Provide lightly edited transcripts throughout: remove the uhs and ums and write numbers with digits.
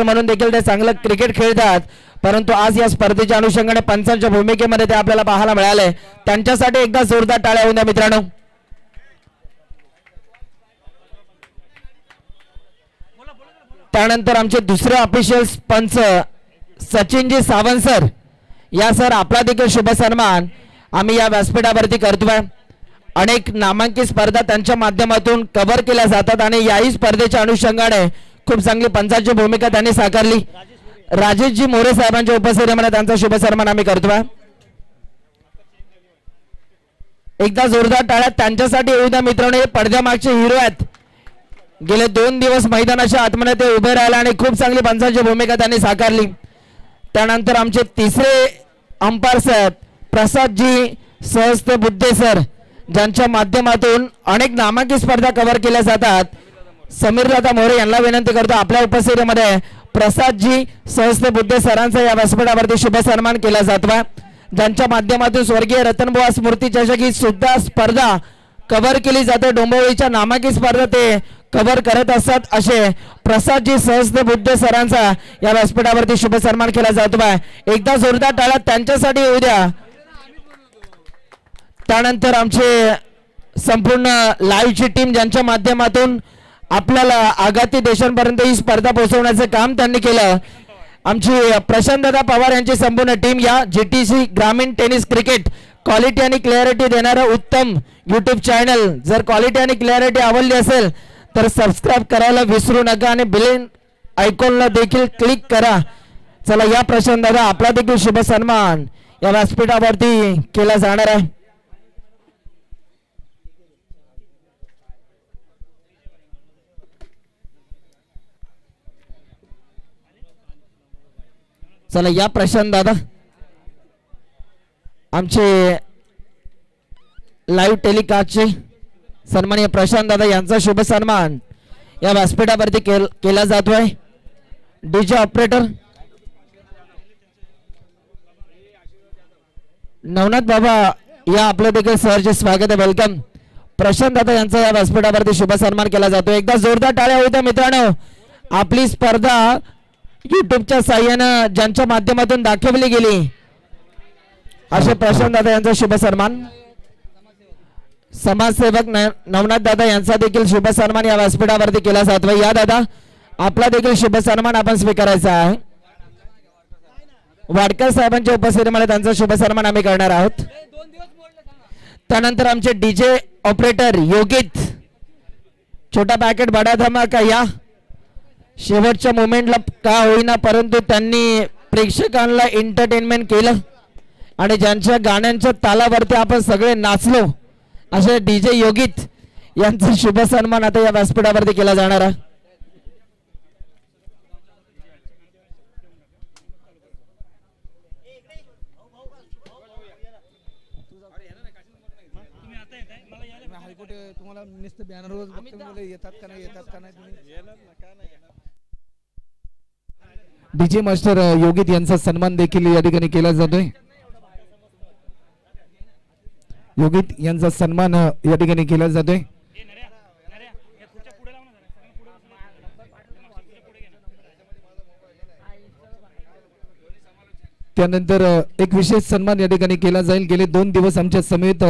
म्हणून देखील ते चांगलं क्रिकेट खेळतात, परंतु आज या स्पर्धेच्या अनुषंगाने पंचांच्या भूमिकेमध्ये ते आपल्याला पाहायला मिळाले. त्यांच्यासाठी एकदा जोरदार टाळ्या होऊन द्या मित्रांनो. त्यानंतर आमचे दुसरे ऑफिशियल पंच सचिनजी सावंत सर, या सर आपला देखील शुभ सन्मान आम्ही या व्यासपीठावरती करतोय. अनेक नामांकित स्पर्धा त्यांच्या माध्यमातून कव्हर केल्या जातात आणि याही स्पर्धेच्या अनुषंगाने खूप चांगली पंचांची भूमिका त्यांनी साकारली. राजेशजी मोरे साहेबांच्या उपस्थितीमध्ये त्यांचा शुभ सन्मान आम्ही करतोय. एकदा जोरदार टाळ्या त्यांच्यासाठी येऊ द्या मित्रांनो. हे पडद्यामागचे हिरो आहेत. गेले 2 दिवस मैदानाच्या आतमध्ये ते उभे राहिले आणि खूप चांगली पंचांची भूमिका त्यांनी साकारली. त्यानंतर आमचे तिसरे अंपायर साहेब प्रसादजी सहस्ते बुद्धे सर, ज्यांच्या माध्यमातून अनेक नामांकित स्पर्धा कव्हर केल्या जातात. समीरदादा मोरे यांना विनंती करतो आपल्या उपस्थितीमध्ये प्रसादजी सहस्ते बुद्धे सरांचा या व्यासपीठावरती शुभ सन्मान केला जातोय, ज्यांच्या माध्यमातून स्वर्गीय रतनबुवा स्मृती चषक ही सुद्धा स्पर्धा कव्हर केली जाते. डोंबिवलीच्या नामांकित स्पर्धा ते कव्हर करत असतात. असे प्रसादजी सहस्ते बुद्धे सरांचा या व्यासपीठावरती शुभ सन्मान केला जातोय. एकदा जोरदार टाळ्या त्यांच्यासाठी येऊ द्या. त्यानंतर आमचे संपूर्ण लाईव्हची टीम, ज्यांच्या माध्यमातून आपल्याला आगाती देशांपर्यंत ही स्पर्धा पोहोचवण्याचं काम त्यांनी केलं. आमची प्रशांतदादा पवार यांची संपूर्ण टीम, या जीटीसी ग्रामीण टेनिस क्रिकेट क्वालिटी आणि क्लॅरिटी देणारं उत्तम यूट्यूब चॅनल, जर क्वालिटी आणि क्लॅरिटी आवडली असेल तर सबस्क्राईब करायला विसरू नका आणि बेल आयकॉनला देखील क्लिक करा. चला या प्रशांतदादा आपला देखील शुभ सन्मान या व्यासपीठावरती केला जाणार आहे. चला या प्रशांत दादा, आमचे लाईव्ह टेलिकास्टचे सन्माननीय प्रशांत दादा यांचा शुभ सन्मान या व्यासपीठावरती केला जातोय. डीजे ऑपरेटर नवनाथ बाबा या आपलं देखील सहर्ष स्वागत आहे, वेलकम. प्रशांत दादा यांचा या व्यासपीठावरती शुभ सन्मान केला जातो. एकदा जोरदार टाळ्या होत्या मित्रांनो. आपली स्पर्धा युट्यूबच्या साहाय्यानं ज्यांच्या माध्यमातून दाखवली गेली असे प्रशांत दादा यांचा शुभ सन्मान. समाजसेवक नवनाथ दादा यांचा देखील शुभ सन्मान या व्यासपीठावरती केला जातो. या दादा आपला देखील शुभ सन्मान आपण स्वीकारायचा आहे. वाडकर साहेबांच्या उपस्थितीमध्ये त्यांचा शुभ सन्मान आम्ही करणार आहोत. त्यानंतर आमचे डीजे ऑपरेटर योगित, छोटा पॅकेट बडा धमाका, या शेवटच्या मोमेंटला का होईना परंतु त्यांनी प्रेक्षकांना एंटरटेनमेंट केलं आणि ज्यांच्या गाण्यांच्या तालावरती आपण सगळे नाचलो असे डीजे योगित यांचा शुभ सन्मान आता या व्यासपीठावरती केला जाणार आहे. डीजे मास्टर योगित यांचा सन्मान देखील या ठिकाणी केला जातोय. योगित यांचा सन्मान या ठिकाणी केला जातोय. त्यानंतर एक विशेष सन्मान या ठिकाणी केला जाईल. गेले 2 दिवस आमच्या समेत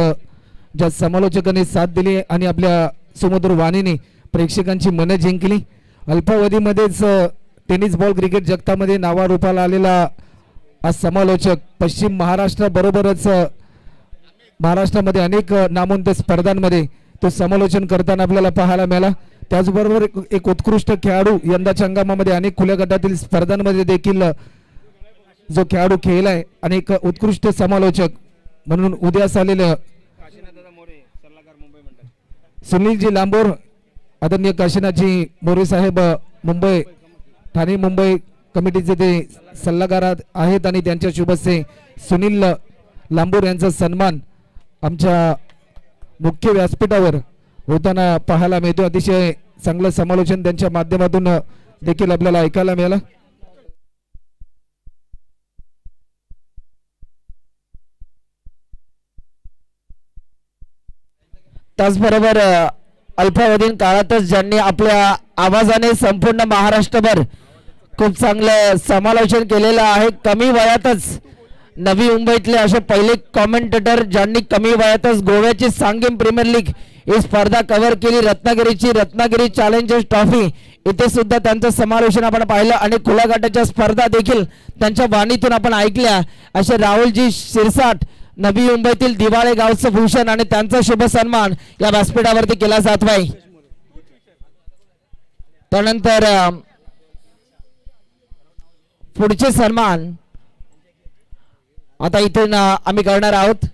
ज्या समालोचकांनी साथ दिली आणि आपल्या सुमधुर वाणीने प्रेक्षकांची मनं जिंकली. अल्पावधीमध्येच टेनिस बॉल क्रिकेट जगतामध्ये नावारूपाला आलेला हा समालोचक पश्चिम महाराष्ट्राबरोबरच महाराष्ट्रामध्ये अनेक नामवंत स्पर्धांमध्ये तो समालोचन करताना आपल्याला पाहायला मिळाला. त्याचबरोबर एक उत्कृष्ट खेळाडू, यंदाच्या हंगामामध्ये अनेक खुल्या गटातील स्पर्धांमध्ये देखील जो खेळाडू खेळलाय आणि एक उत्कृष्ट समालोचक म्हणून उदयास आलेलं सुनीलजी लांबोर, आदरणीय काशीनाथजी मोरे साहेब मुंबई, ठाणे मुंबई कमिटीचे ते सल्लागार आहेत आणि त्यांच्या शुभ हस्ते सुनील लांबोर यांचा सन्मान आमच्या मुख्य व्यासपीठावर होताना पाहायला मिळतो. अतिशय चांगलं समालोचन त्यांच्या माध्यमातून देखील आपल्याला ऐकायला मिळालं. त्याचबरोबर अल्पावधीन काळातच ज्यांनी आपल्या आवाजाने संपूर्ण महाराष्ट्रभर खूप चांगलं समालोचन केलेलं आहे. कमी वयातच नवी मुंबईतले असे पहिले कॉमेंटेटर ज्यांनी कमी वयातच गोव्याची सांगेम प्रीमियर लीग ही स्पर्धा कव्हर केली. रत्नागिरी चॅलेंजर्स ट्रॉफी इथे सुद्धा त्यांचं समालोचन आपण पाहिलं आणि खुल्या गटाच्या स्पर्धा देखील त्यांच्या वाणीतून आपण ऐकल्या. असे राहुलजी शिरसाट नवी मुंबईतील दिवाळे गावचं भूषण आणि त्यांचा शुभ सन्मान या व्यासपीठावरती केला जात आहे. त्यानंतर पुढचे सन्मान आता इथून आम्ही करणार आहोत.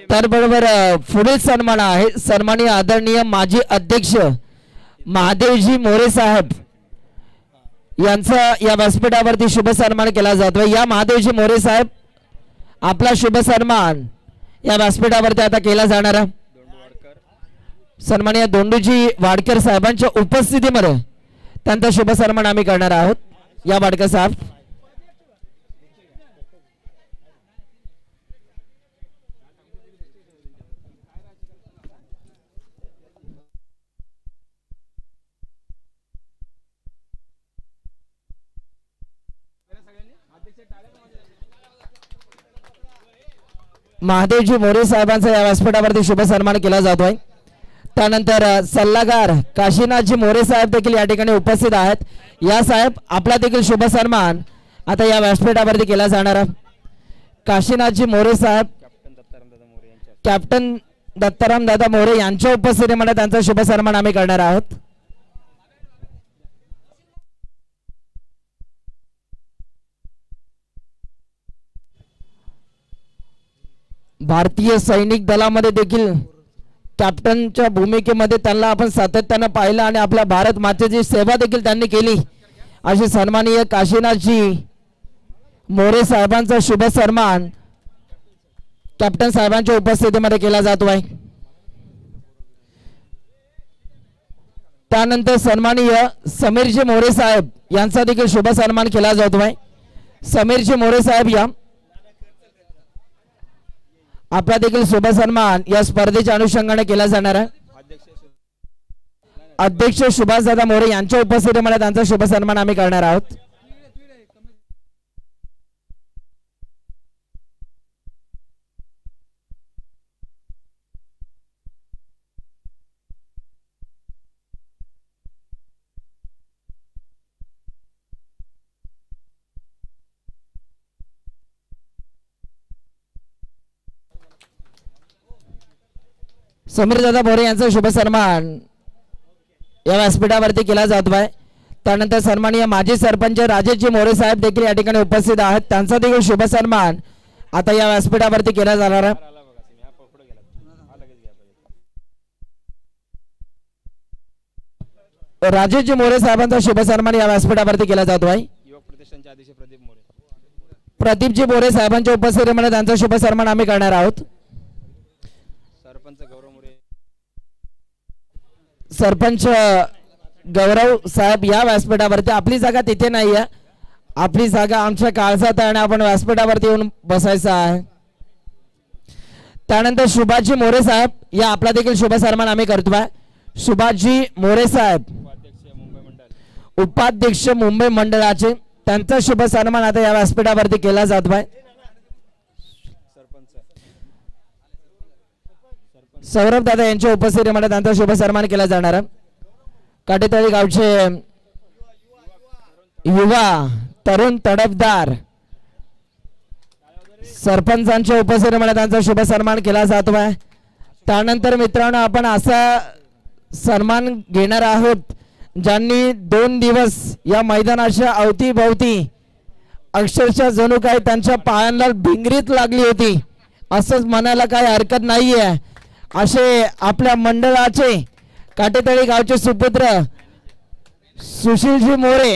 त्याबरोबर पुढील सन्मान आहे सन्माननीय आदरणीय माजी अध्यक्ष महादेवजी मोरे साहेब यांचा या व्यासपीठावरती शुभ सन्मान केला जातो. या महादेवजी मोरे साहेब आपला शुभ सन्मान या व्यासपीठावरती आता केला जाणार आहे. सन्माननीय दोंडूजी वाडकर साहेबांच्या उपस्थितीमध्ये त्यांचा शुभ सन्मान आम्ही करणार आहोत. या वाडकर साहेब महादेवजी मोरे साहेबांचा या व्यासपीठावरती शुभ सन्मान केला जातोय. त्यानंतर सल्लागार काशीनाथजी मोरे साहेब देखील या ठिकाणी उपस्थित आहेत. या साहेब आपला देखील शुभ सन्मान आता या व्यासपीठावरती केला जाणार आहे. काशीनाथजी मोरे साहेब कॅप्टन दत्ताराम दादा मोरे यांच्या उपस्थितीमध्ये त्यांचा शुभ सन्मान आम्ही करणार आहोत. भारतीय सैनिक दलामध्ये देखील कॅप्टनच्या भूमिकेमध्ये त्यांना आपण सातत्याने पाहिलं आणि आपल्या भारत मातेची सेवा देखील त्यांनी केली. अशी सन्माननीय काशीनाथजी मोरे साहेबांचा शुभ सन्मान कॅप्टन साहेबांच्या उपस्थितीमध्ये केला जातो आहे. त्यानंतर सन्माननीय समीरजी मोरे साहेब यांचा देखील शुभ सन्मान केला जातो आहे. समीरजी मोरे साहेब या आपला देखील शुभ सन्मान या स्पर्धेच्या अनुषंगाने केला जाणार आहे. अध्यक्ष सुभाषदादा मोरे यांच्या उपस्थितीमध्ये त्यांचा शुभ सन्मान आम्ही करणार आहोत. समीर दादा मोरे यांचा शुभ सन्मान या व्यासपीठावरती केला जातो आहे. त्यानंतर सन्माननीय माजी सरपंच राजेशजी मोरे साहेब देखील या ठिकाणी उपस्थित आहेत. त्यांचा देखील शुभ सन्मान आता या व्यासपीठावरती केला जाणार आहे. राजेशजी मोरे साहेबांचा शुभ सन्मान या व्यासपीठावरती केला जातो आहे. प्रदीपजी मोरे साहेबांच्या उपस्थितीमध्ये त्यांचा शुभ सन्मान आम्ही करणार आहोत. सरपंच गौरव साहेब या व्यासपीठावरती आपली जागा तिथे नाही आहे. आपली जागा आमच्या काळजात आहे आणि आपण व्यासपीठावरती येऊन बसायचं आहे. त्यानंतर सुभाषजी मोरे साहेब या आपला देखील शुभ सन्मान आम्ही करतोय. सुभाषजी मोरे साहेब उपाध्यक्ष मुंबई मंडळाचे त्यांचा शुभ सन्मान आता या व्यासपीठावरती केला जातोय. सौरभ दादा यांच्या उपस्थितीमध्ये त्यांचा शुभ सन्मान केला जाणार आहे. काटेतळी गावचे युवा तरुण तडफदार सरपंचांच्या उपस्थितीमध्ये त्यांचा शुभ सन्मान केला जातो आहे. त्यानंतर मित्रांनो आपण असा सन्मान घेणार आहोत ज्यांनी 2 दिवस या मैदानाच्या अवतीभोवती अक्षरशः जणू काही त्यांच्या पायांना भिंगरीत लागली होती असंच म्हणायला काही हरकत नाहीये. असे आपल्या मंडळाचे काटेतळी गावचे सुपुत्र सुशीलजी मोरे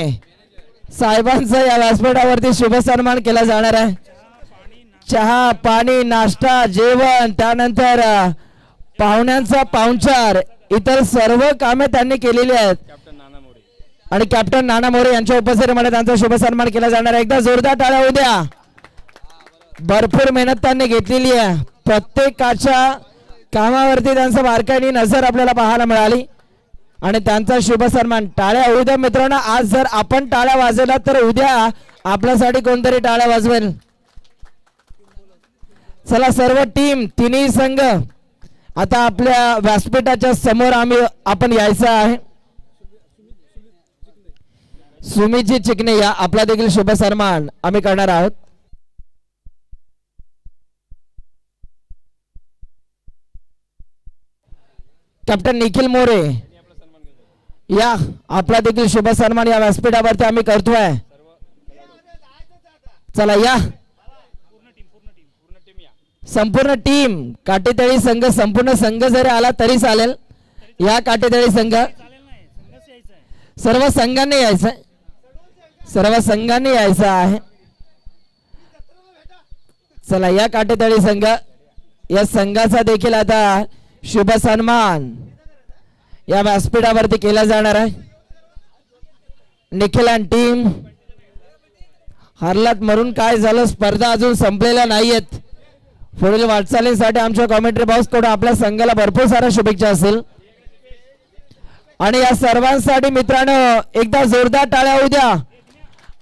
साहेबांचा या व्यासपीठावरती शुभ सन्मान केला जाणार आहे. चहा पाणी नाश्ता जेवण त्यानंतर पाहुण्यांचा पाहुणचार इतर सर्व कामे त्यांनी केलेली आहेत आणि कॅप्टन नाना मोरे यांच्या उपस्थितीमध्ये त्यांचा शुभ सन्मान केला जाणार आहे. एकदा जोरदार टाळ्या होऊ द्या. भरपूर मेहनत त्यांनी घेतलेली आहे. प्रत्येकाच्या कामावरती त्यांचा बारकाईने नजर आपल्याला पाहायला मिळाली आणि त्यांचा शुभ सन्मान. टाळ्या होऊ द्या मित्रांनो. आज जर आपण टाळ्या वाजवला तर उद्या आपल्यासाठी कोणतरी टाळ्या वाजवेल. चला सर्व टीम तिन्ही संघ आता आपल्या व्यासपीठाच्या समोर आपण यायचं आहे. सुमितजी चिकणे या आपला देखील शुभ सन्मान आम्ही करणार आहोत. कॅप्टन निखिल मोरे या आपला देखील शुभ सन्मान या व्यासपीठावरती आम्ही करतोय. चला या संपूर्ण टीम. काटेतळी संघ संपूर्ण संघ जरी आला तरी चालेल. या काटेतळी संघ सर्व संघांनी यायचं. सर्व संघांनी यायचं आहे. चला या काटेतळी संघ या संघाचा देखील आता शुभ सन्मान या व्यासपीठावरती केला जाणार आहे. निखिल आणि टीम हरलात म्हणून काय झालं, स्पर्धा अजून संपलेल्या नाहीयेत. पुढील वाटचालीसाठी आमच्या कॉमेंट्री बॉक्स कडून आपल्या संघाला भरपूर साऱ्या शुभेच्छा असेल आणि या सर्वांसाठी मित्रांनो एकदा जोरदार टाळ्या होऊ द्या.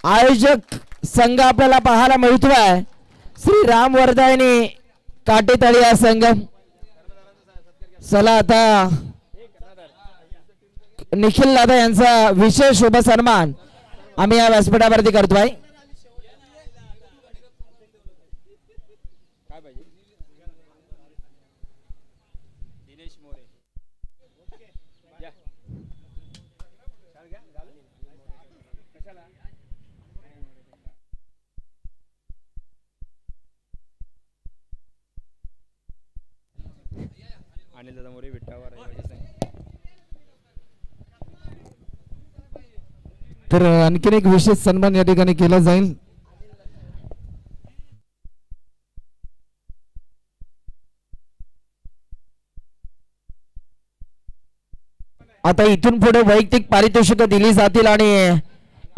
आयोजक संघ आपल्याला पाहायला मिळतोय श्री राम वर्धायनी काटेतळी हा संघ. चला आता निखिल दादा यांचा विशेष शुभ सन्मान आम्ही या व्यासपीठावरती करतोय. तर आणखीन एक विशेष सन्मान या ठिकाणी केला जाईल. आता इथून पुढे वैयक्तिक पारितोषिक दिली जातील आणि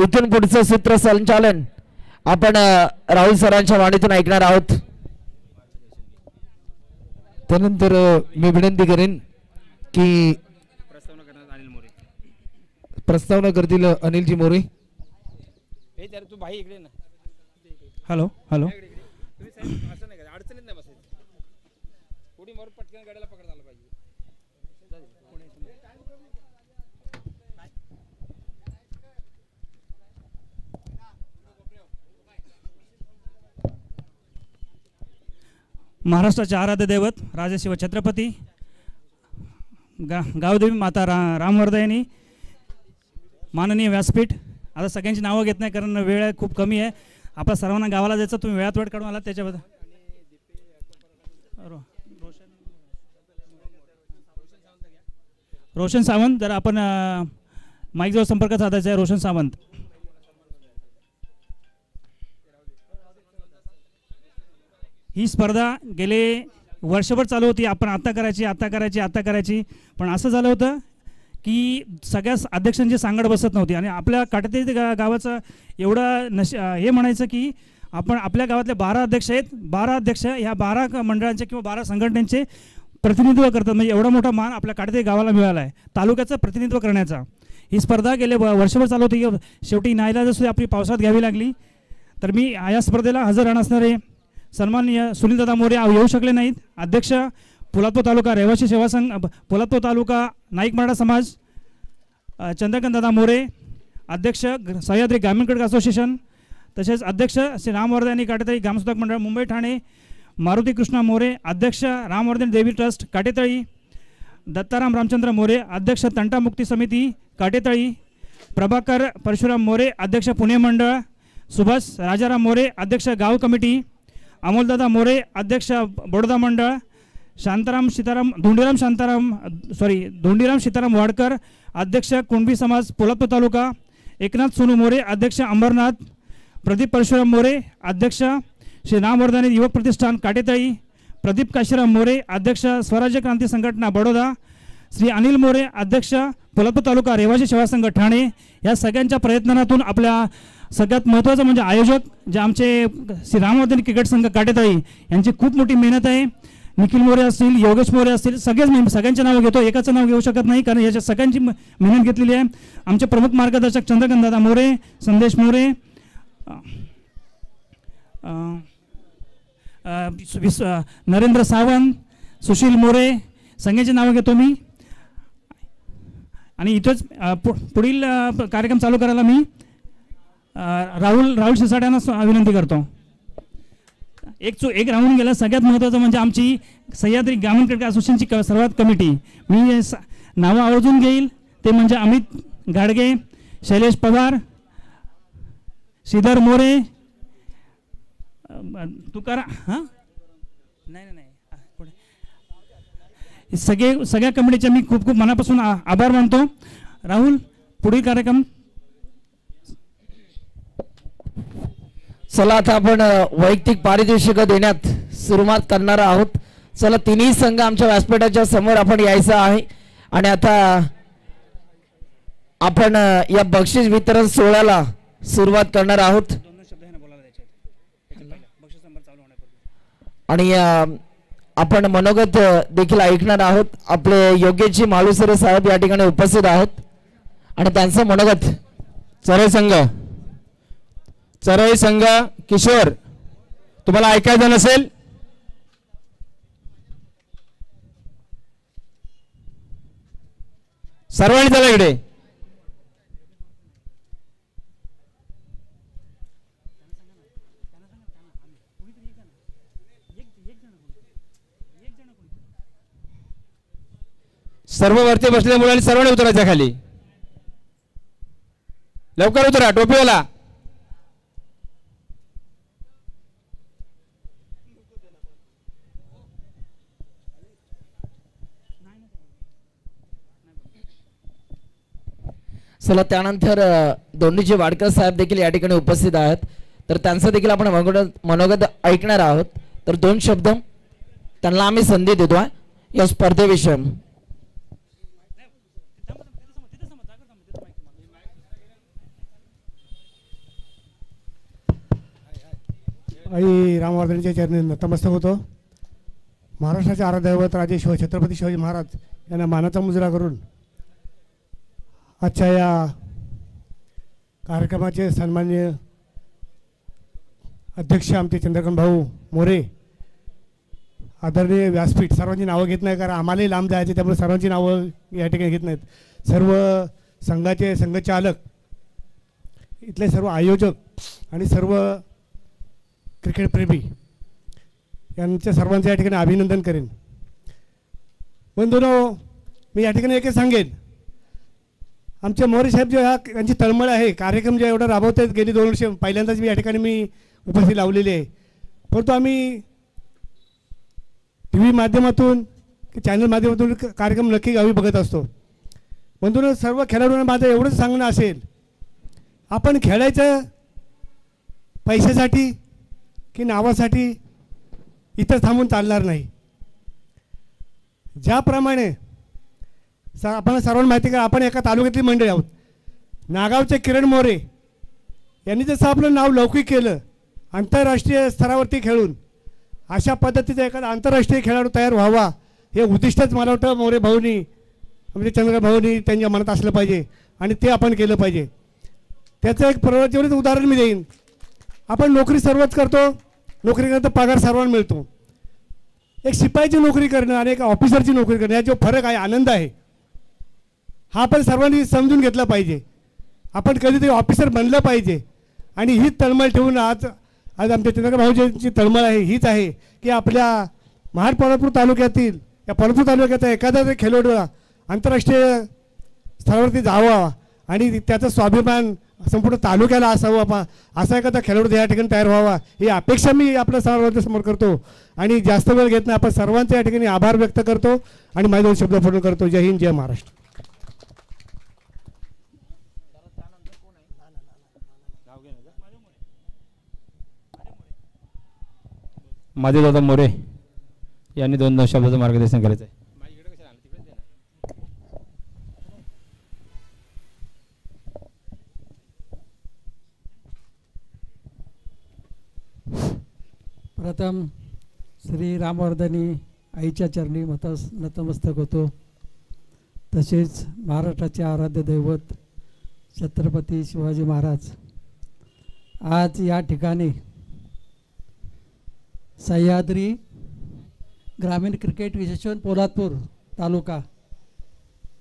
इथून पुढचं सूत्र संचालन आपण राहुल सरांच्या वाणीतून ऐकणार आहोत. त्यानंतर मी विनंती करेन की प्रस्तावना करतील अनिलजी मोरे. हॅलो हॅलो महाराष्ट्राचे आराध्य दैवत राजशिव छत्रपती गावदेवी माता रामवर्धयनी माननीय व्यासपीठ. आता सगळ्यांची नावं घेत नाही कारण वेळ खूप कमी आहे. आपल्या सर्वांना गावाला जायचं, तुम्ही वेळात वेळ काढून आला त्याच्याबद्दल. रोशन सावंत जर आपण माईकजवळ संपर्क साधायचा आहे. रोशन सावंत. ही स्पर्धा गेले वर्षभर चालू होती. आपण आता करायची पण असं झालं होतं की सगळ्या अध्यक्षांची सांगड बसत नव्हती आणि आपल्या काटेतळी गावाचं एवढं हे म्हणायचं की आपण आपल्या गावातले 12 अध्यक्ष आहेत. 12 अध्यक्ष ह्या 12 मंडळांचे किंवा 12 संघटनांचे प्रतिनिधित्व करतात. म्हणजे एवढा मोठा मान आपल्या काटेतळी गावाला मिळाला आहे तालुक्याचं प्रतिनिधित्व करण्याचा. ही स्पर्धा गेले वर्षभर चालू होती. शेवटी नाईलाजाने आपली पावसात घ्यावी लागली. तर मी या स्पर्धेला हजर राहणारे सन्माननीय सुनीलदादा मोरे येऊ शकले नाहीत. अध्यक्ष पोलादपूर तालुका रहिवासी सेवा संघ, पोलादपूर तालुका नाईक मराठा समाज चंद्रकांतदादा मोरे, अध्यक्ष सह्याद्री ग्रामीण क्रिकेट असोसिएशन, तसेच अध्यक्ष श्री रामवर्धनी काटेतळी ग्रामसुधारक मंडळ मुंबई ठाणे मारुती कृष्णा मोरे, अध्यक्ष रामवर्धन देवी ट्रस्ट काटेतळी, दत्ताराम रामचंद्र मोरे अध्यक्ष तंटा मुक्ती समिती काटेतळी, प्रभाकर परशुराम मोरे अध्यक्ष पुणे मंडळ, सुभाष राजाराम मोरे अध्यक्ष गाव कमिटी, अमोलदादा मोरे अध्यक्ष बडोदा मंडळ, धोंडीराम सीताराम वाडकर अध्यक्ष कुणबी समाज पोलादपूर तालुका, एकनाथ सोनू मोरे अध्यक्ष अंबरनाथ, प्रदीप परशुराम मोरे अध्यक्ष श्री रामवर्धनी युवक प्रतिष्ठान काटेतळी, प्रदीप काशीराम मोरे अध्यक्ष स्वराज्य क्रांती संघटना बडोदा, श्री अनिल मोरे अध्यक्ष पोलादपूर तालुका रहिवासी सेवा संघ ठाणे, या सगळ्यांच्या प्रयत्नातून आपल्या सगळ्यात महत्त्वाचं म्हणजे आयोजक जे आमचे श्री रामवर्धन क्रिकेट संघ काटेताई यांची खूप मोठी मेहनत आहे. निखिल मोरे असतील, योगेश मोरे असतील, सगळ्यांचे नाव घेतो, एकाचं नाव घेऊ शकत नाही कारण याच्या सगळ्यांची मेहनत घेतलेली आहे. आमचे प्रमुख मार्गदर्शक चंद्रकांत दादा मोरे, संदेश मोरे, नरेंद्र सावंत, सुशील मोरे, सगळ्यांचे नाव घेतो मी. आणि इथंच पुढील कार्यक्रम चालू करायला मी राहुल शिसाट्यांना विनंती करतो. एक राहून गेला. सगळ्यात महत्त्वाचं म्हणजे आमची सह्याद्री ग्रामीण क्रिकेट असोसिएशनची सर्वात कमिटी, मी नावं आवर्जून घेईल ते म्हणजे अमित गाडगे, शैलेश पवार, श्रीधर मोरे, तुकाराम सगळ्या कमिटीचे मी खूप खूप मनापासून आभार मानतो. राहुल, पुढील कार्यक्रम. चला आता आपण वैयक्तिक पारितोषिक देण्यात सुरुवात करणार आहोत. चला तिन्ही संघ आमच्या व्यासपीठाच्या समोर आपण यायचं आहे आणि आता आपण या बक्षीस वितरण सोहळ्याला सुरुवात करणार आहोत. आणि आपण मनोगत देखील ऐकणार आहोत. आपले योगेशजी मालुसरे साहेब या ठिकाणी उपस्थित आहेत आणि त्यांचं मनोगत. चराई संघ किशोर, तुम्हाला ऐकायचं नसेल सर्वांनी चला इकडे. सर्व वरती बसलेल्या मुलांनी सर्वांनी उतरायच्या खाली. लवकर उतरा टोपीवाला. चला त्यानंतर दोंडीचे वाडकर साहेब देखील या ठिकाणी उपस्थित आहेत, तर त्यांचं देखील आपण मनोगत ऐकणार आहोत. तर दोन शब्द त्यांना आम्ही संधी देतोय या स्पर्धेविषयी. आई रामवर्धनच्या चरणी नतमस्तक होतो. महाराष्ट्राचे आराध्यदैवत राजे छत्रपती शिवाजी महाराज यांना मानाचा मुजरा करून आजच्या या कार्यक्रमाचे सन्माननीय अध्यक्ष आमचे चंद्रकांत भाऊ मोरे, आदरणीय व्यासपीठ, सर्वांची नावं घेत नाही कारण आम्हालाही लांब जायचे त्यामुळे सर्वांची नावं या ठिकाणी घेत नाहीत. सर्व संघाचे संघचालक, इथले सर्व आयोजक आणि सर्व क्रिकेटप्रेमी यांच्या सर्वांचं या ठिकाणी अभिनंदन करेन. बंधूंनो, मी या ठिकाणी एकच सांगेन, आमचे मोरे साहेब जे यांची तळमळ आहे, कार्यक्रम जे एवढा राबवत आहेत गेली 2 वर्ष, पहिल्यांदाच या ठिकाणी मी उपस्थिती लावलेली आहे. परंतु आम्ही TV माध्यमातून की चॅनल माध्यमातून कार्यक्रम नक्की गावी बघत असतो. बंधूंनो, सर्व खेळाडूंना माझं एवढंच सांगणं असेल, आपण खेळायचं पैशासाठी की नावासाठी इथं थांबून चालणार नाही. ज्याप्रमाणे आपण सर्वांना माहिती का, आपण एका तालुक्यातली मंडळी आहोत. नागावचे किरण मोरे यांनी जसं आपलं नाव लौकिक केलं आंतरराष्ट्रीय स्तरावरती खेळून, अशा पद्धतीचा एखादा आंतरराष्ट्रीय खेळाडू तयार व्हावा हे उद्दिष्टच मला वाटतं मोरे भाऊनी, म्हणजे चंद्रकांत भाऊनी त्यांच्या मनात असलं पाहिजे आणि ते आपण केलं पाहिजे. त्याचं एक प्रवृत्तीवरच उदाहरण मी देईन. आपण नोकरी सर्वच करतो, नोकरी करता पगार सर्वांना मिळतो. एक शिपाईची नोकरी करणं आणि एक ऑफिसरची नोकरी करणं यात जो फरक आहे, आनंद आहे, हा आपण सर्वांनी समजून घेतला पाहिजे. आपण कधीतरी ऑफिसर बनलं पाहिजे आणि हीच तळमळ ठेवून आज आमच्या चंद्रकांत भाऊजींची तळमळ आहे हीच आहे की आपल्या महाड पोलादपूर तालुक्यातील या पोलादपूर तालुक्याचा एखादा जर खेळाडू आंतरराष्ट्रीय स्तरावरती जावा आणि त्याचा स्वाभिमान संपूर्ण तालुक्याला असावा, असा एखादा खेळाडू या ठिकाणी तयार व्हावा ही अपेक्षा मी आपल्या सर्वांच्या समोर करतो. आणि जास्त वेळ घेत नाही, आपण सर्वांचे या ठिकाणी आभार व्यक्त करतो आणि माझे 2 शब्द पूर्ण करतो. जय हिंद, जय महाराष्ट्र. माझे दादा मोरे, यांनी 2 शब्दाचं मार्गदर्शन करायचं आहे. प्रथम श्री रामवर्धनी आईच्या चरणी नतमस्तक होतो. तसेच महाराष्ट्राचे आराध्य दैवत छत्रपती शिवाजी महाराज आज या ठिकाणी सह्याद्री ग्रामीण क्रिकेट विशेषण पोलादपूर तालुका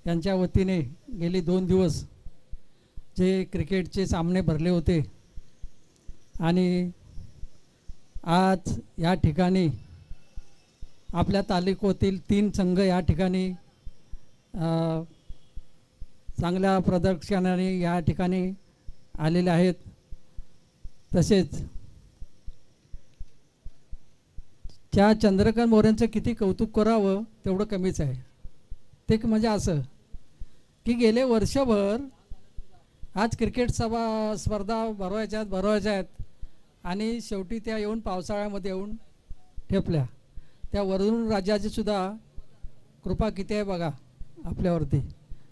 यांच्या वतीने गेली 2 दिवस जे क्रिकेटचे सामने भरले होते आणि आज या ठिकाणी आपल्या तालुक्यातील 3 संघ या ठिकाणी चांगल्या प्रदर्शनाने या ठिकाणी आलेले आहेत. तसेच त्या चंद्रकांत मोरेंचं किती कौतुक करावं तेवढं कमीच आहे. ते म्हणजे असं की गेले वर्षभर आज क्रिकेट स्पर्धा भरवायच्या आहेत आणि शेवटी त्या येऊन पावसाळ्यामध्ये येऊन ठेपल्या. त्या वरून राजाची सुद्धा कृपा किती आहे बघा आपल्यावरती.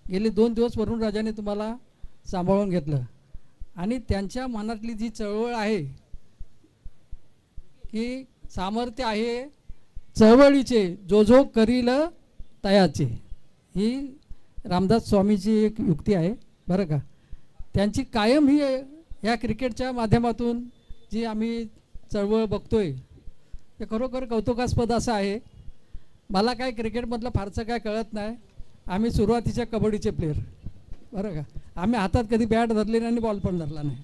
गेले 2 दिवस वरून राजाने तुम्हाला सांभाळून घेतलं आणि त्यांच्या मनातली जी चळवळ आहे की सामर्थ्य आहे चळवळीचे जो करील तयाचे, ही रामदास स्वामीची एक युक्ती आहे बरं का. त्यांची कायम ही या क्रिकेटच्या माध्यमातून जी आम्ही चळवळ बघतोय ते खरोखर कौतुकास्पद असं आहे. मला काय क्रिकेटमधलं फारसं काय कळत नाही. आम्ही सुरुवातीच्या कबड्डीचे प्लेयर बरं का. आम्ही हातात कधी बॅट धरली नाही आणि बॉल पण धरला नाही,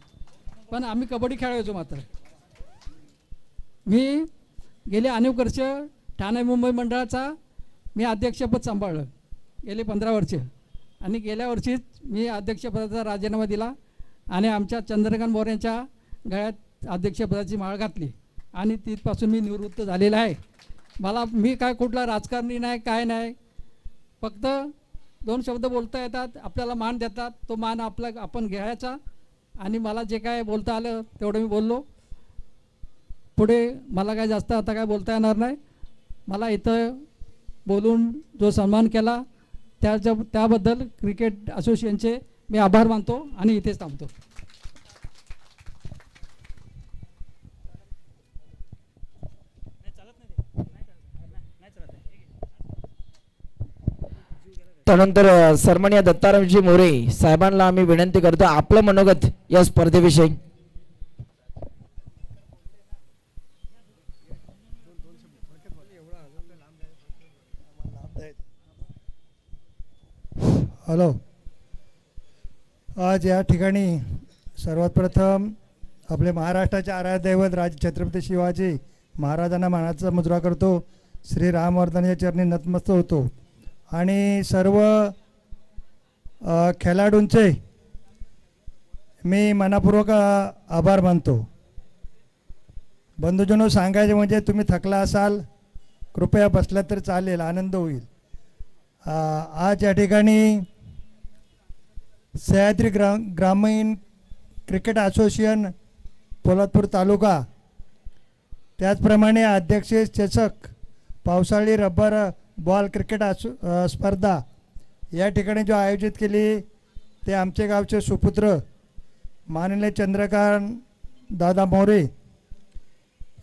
पण आम्ही कबड्डी खेळायचो. मात्र मी गेले अनेक वर्ष ठाणे मुंबई मंडळाचा मी अध्यक्षपद सांभाळलं गेले 15 वर्ष आणि गेल्या वर्षीच मी अध्यक्षपदाचा राजीनामा दिला आणि आमच्या चंद्रकांत मोरेंच्या गळ्यात अध्यक्षपदाची माळ घातली आणि तिथपासून मी निवृत्त झालेला आहे. मी काय कुठला राजकारणी नाही काय नाही, फक्त 2 शब्द बोलता येतात, आपल्याला मान देतात, तो मान आपण घ्यायचा आणि मला जे काय बोलता आलं तेवढं मी बोललो. पुढे मला काय जास्त आता काय बोलता येणार नाही. मला इथं बोलून जो सन्मान केला त्याबद्दल क्रिकेट असोसिएशनचे मी आभार मानतो आणि इथेच थांबतो. त्यानंतर सन्माननीय दत्तारामजी मोरे साहेबांना आम्ही विनंती करतो आपलं मनोगत या स्पर्धेविषयी. हॅलो, आज या ठिकाणी सर्वात प्रथम आपले महाराष्ट्राचे आराध्य दैवत राज छत्रपती शिवाजी महाराजांना मानाचा मुजरा करतो. श्री रामवर्धन चरणी नतमस्तक होतो आणि सर्व खेळाडूंचे मी मनापूर्वक आभार मानतो. बंधुजनो, सांगायचे म्हणजे तुम्ही थकला असाल कृपया बसला तर चालेल, आनंद होईल. आज या ठिकाणी सह्याद्री ग्रामीण क्रिकेट असोसिएशन पोलादपूर तालुका, त्याचप्रमाणे अध्यक्ष चषक पावसाळी रबर बॉल क्रिकेट स्पर्धा या ठिकाणी जो आयोजित केली ते आमचे गावचे सुपुत्र माननीय चंद्रकांत दादा मोरे